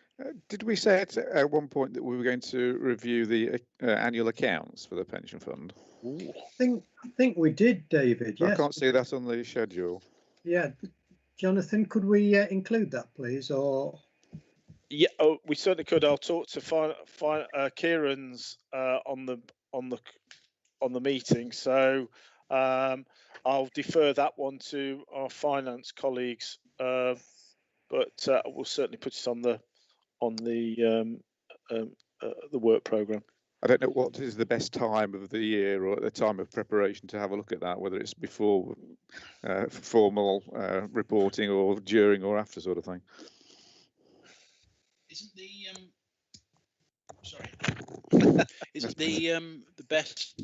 Speaker 14: Did we say at one point that we were going to review the annual accounts for the pension fund?
Speaker 12: I think we did, David. Yes.
Speaker 14: I can't see that on the schedule.
Speaker 12: Yeah, Jonathan, could we include that, please? Or
Speaker 15: yeah, we certainly could. I'll talk to Kieran's on the meeting, so I'll defer that one to our finance colleagues, but we'll certainly put it on the work programme.
Speaker 14: I don't know what is the best time of the year or at the time of preparation to have a look at that, whether it's before formal reporting or during or after sort of thing.
Speaker 18: Isn't the best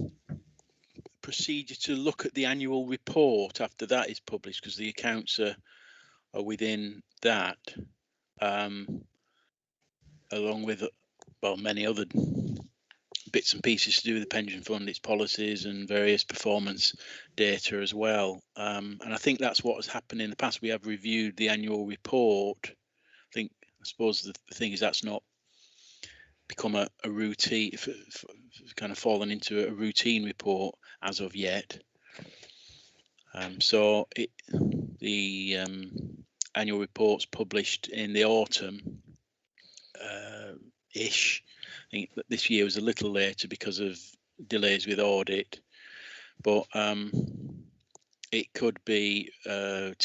Speaker 18: procedure to look at the annual report after that is published, because the accounts are within that, along with many other bits and pieces to do with the pension fund, its policies and various performance data as well. And I think that's what has happened in the past. We have reviewed the annual report. I suppose the thing is that's not become a routine, kind of fallen into a routine report as of yet. So the annual report's published in the autumn ish. I think that this year was a little later because of delays with audit, but it could be the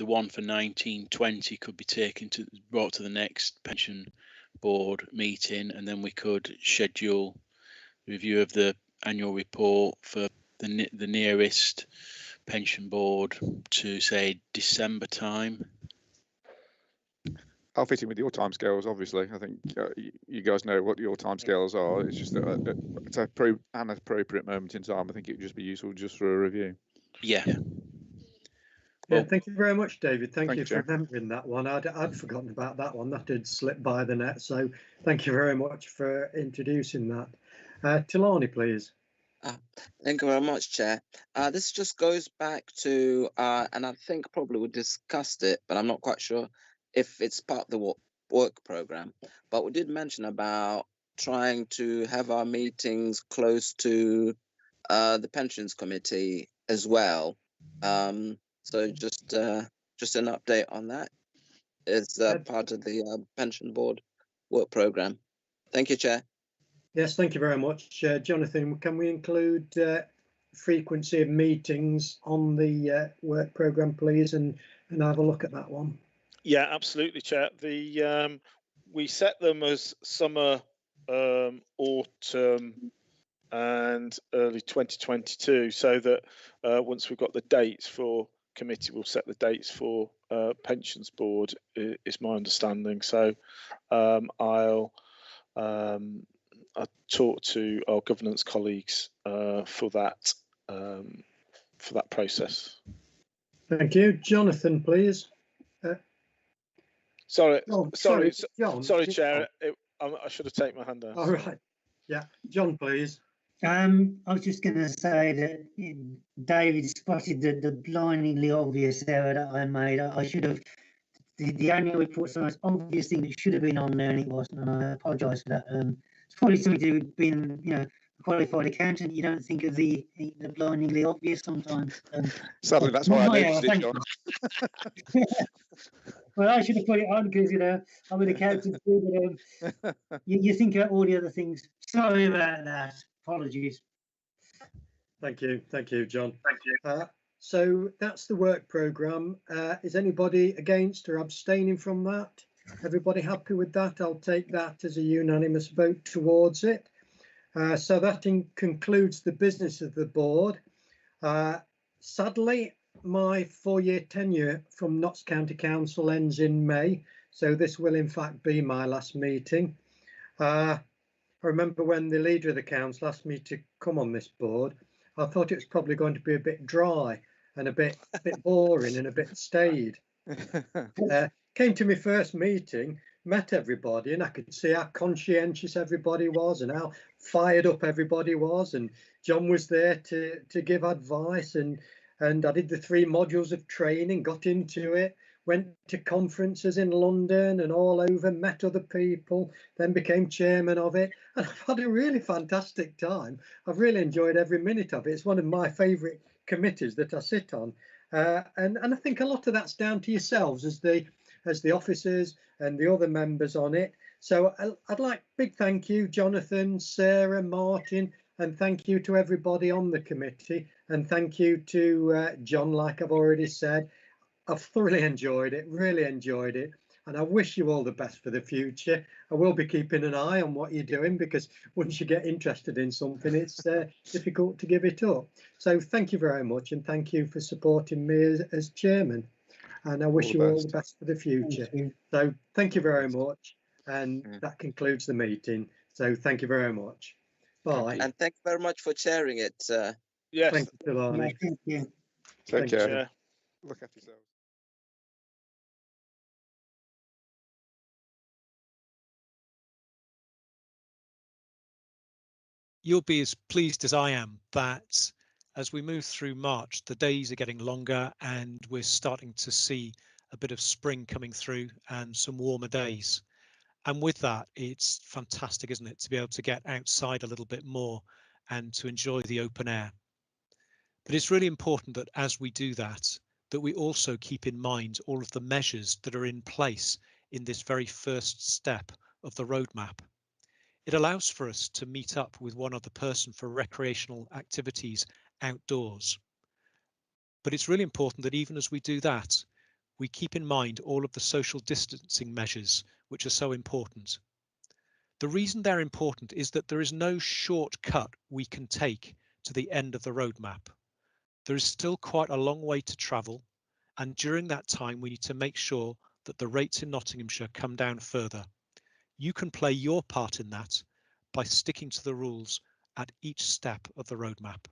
Speaker 18: one for 1920 could be brought to the next pension board meeting, and then we could schedule review of the annual report for the nearest pension board to say December time.
Speaker 14: I'll fit in with your timescales, obviously. I think you guys know what your timescales are. It's just that it's an appropriate moment in time. I think it would just be useful just for a review.
Speaker 18: Yeah.
Speaker 12: Yeah, thank you very much, David. Thank you for remembering that one. I'd forgotten about that one. That did slip by the net. So thank you very much for introducing that. Tilani, please.
Speaker 16: Thank you very much, Chair. This just goes back to, and I think probably we discussed it, but I'm not quite sure if it's part of the work programme. But we did mention about trying to have our meetings close to the pensions committee as well. So just an update on that. It's part of the pension board work programme. Thank you, Chair.
Speaker 12: Yes, thank you very much. Jonathan, can we include frequency of meetings on the work programme, please, and have a look at that one?
Speaker 15: Yeah, absolutely, Chair. We set them as summer, autumn and early 2022, so that once we've got the dates for committee, we'll set the dates for pensions board, is my understanding. So I'll talk to our governance colleagues for that process.
Speaker 12: Thank you. Jonathan, please.
Speaker 15: Sorry,
Speaker 12: John.
Speaker 15: Chair. I should have taken my hand out.
Speaker 12: All right. Yeah, John, please.
Speaker 17: I was just going to say that David spotted the blindingly obvious error that I made. I should have, the annual report's the most obvious thing that should have been on there, and it wasn't, and I apologise for that. It's probably something to do with being, a qualified accountant. You don't think of the blindingly obvious sometimes.
Speaker 14: Sadly, that's why I noticed it, John.
Speaker 17: Well, I should have put it on because, I'm an accountant too, but you think about all the other things. Sorry about that. Apologies.
Speaker 12: Thank you, John. Thank you. So that's the work programme. Is anybody against or abstaining from that? Everybody happy with that? I'll take that as a unanimous vote towards it. So that concludes the business of the board. Sadly, my 4-year tenure from Notts County Council ends in May, so this will in fact be my last meeting. I remember when the leader of the council asked me to come on this board, I thought it was probably going to be a bit dry and a bit boring and a bit staid. Came to my first meeting, met everybody, and I could see how conscientious everybody was and how fired up everybody was. And John was there to give advice, and I did the 3 modules of training, got into it, went to conferences in London and all over, met other people, then became chairman of it. And I've had a really fantastic time. I've really enjoyed every minute of it. It's one of my favourite committees that I sit on. And I think a lot of that's down to yourselves as the officers and the other members on it. So I'd like big thank you, Jonathan, Sarah, Martin, and thank you to everybody on the committee. And thank you to John, like I've already said. I've thoroughly enjoyed it, really enjoyed it. And I wish you all the best for the future. I will be keeping an eye on what you're doing, because once you get interested in something, it's difficult to give it up. So thank you very much. And thank you for supporting me as chairman. And I wish you all the best for the future. So thank you very much. And that concludes the meeting. So thank you very much. Bye.
Speaker 16: And thank you very much for chairing it.
Speaker 15: Yes.
Speaker 12: Thank you, Delaney.
Speaker 17: Thank you.
Speaker 14: Take care. Look after yourselves.
Speaker 19: You'll be as pleased as I am that as we move through March, the days are getting longer and we're starting to see a bit of spring coming through and some warmer days. And with that, it's fantastic, isn't it, to be able to get outside a little bit more and to enjoy the open air. But it's really important that as we do that, that we also keep in mind all of the measures that are in place in this very first step of the roadmap. It allows for us to meet up with one other person for recreational activities outdoors. But it's really important that even as we do that, we keep in mind all of the social distancing measures, which are so important. The reason they're important is that there is no shortcut we can take to the end of the roadmap. There is still quite a long way to travel, and during that time we need to make sure that the rates in Nottinghamshire come down further. You can play your part in that by sticking to the rules at each step of the roadmap.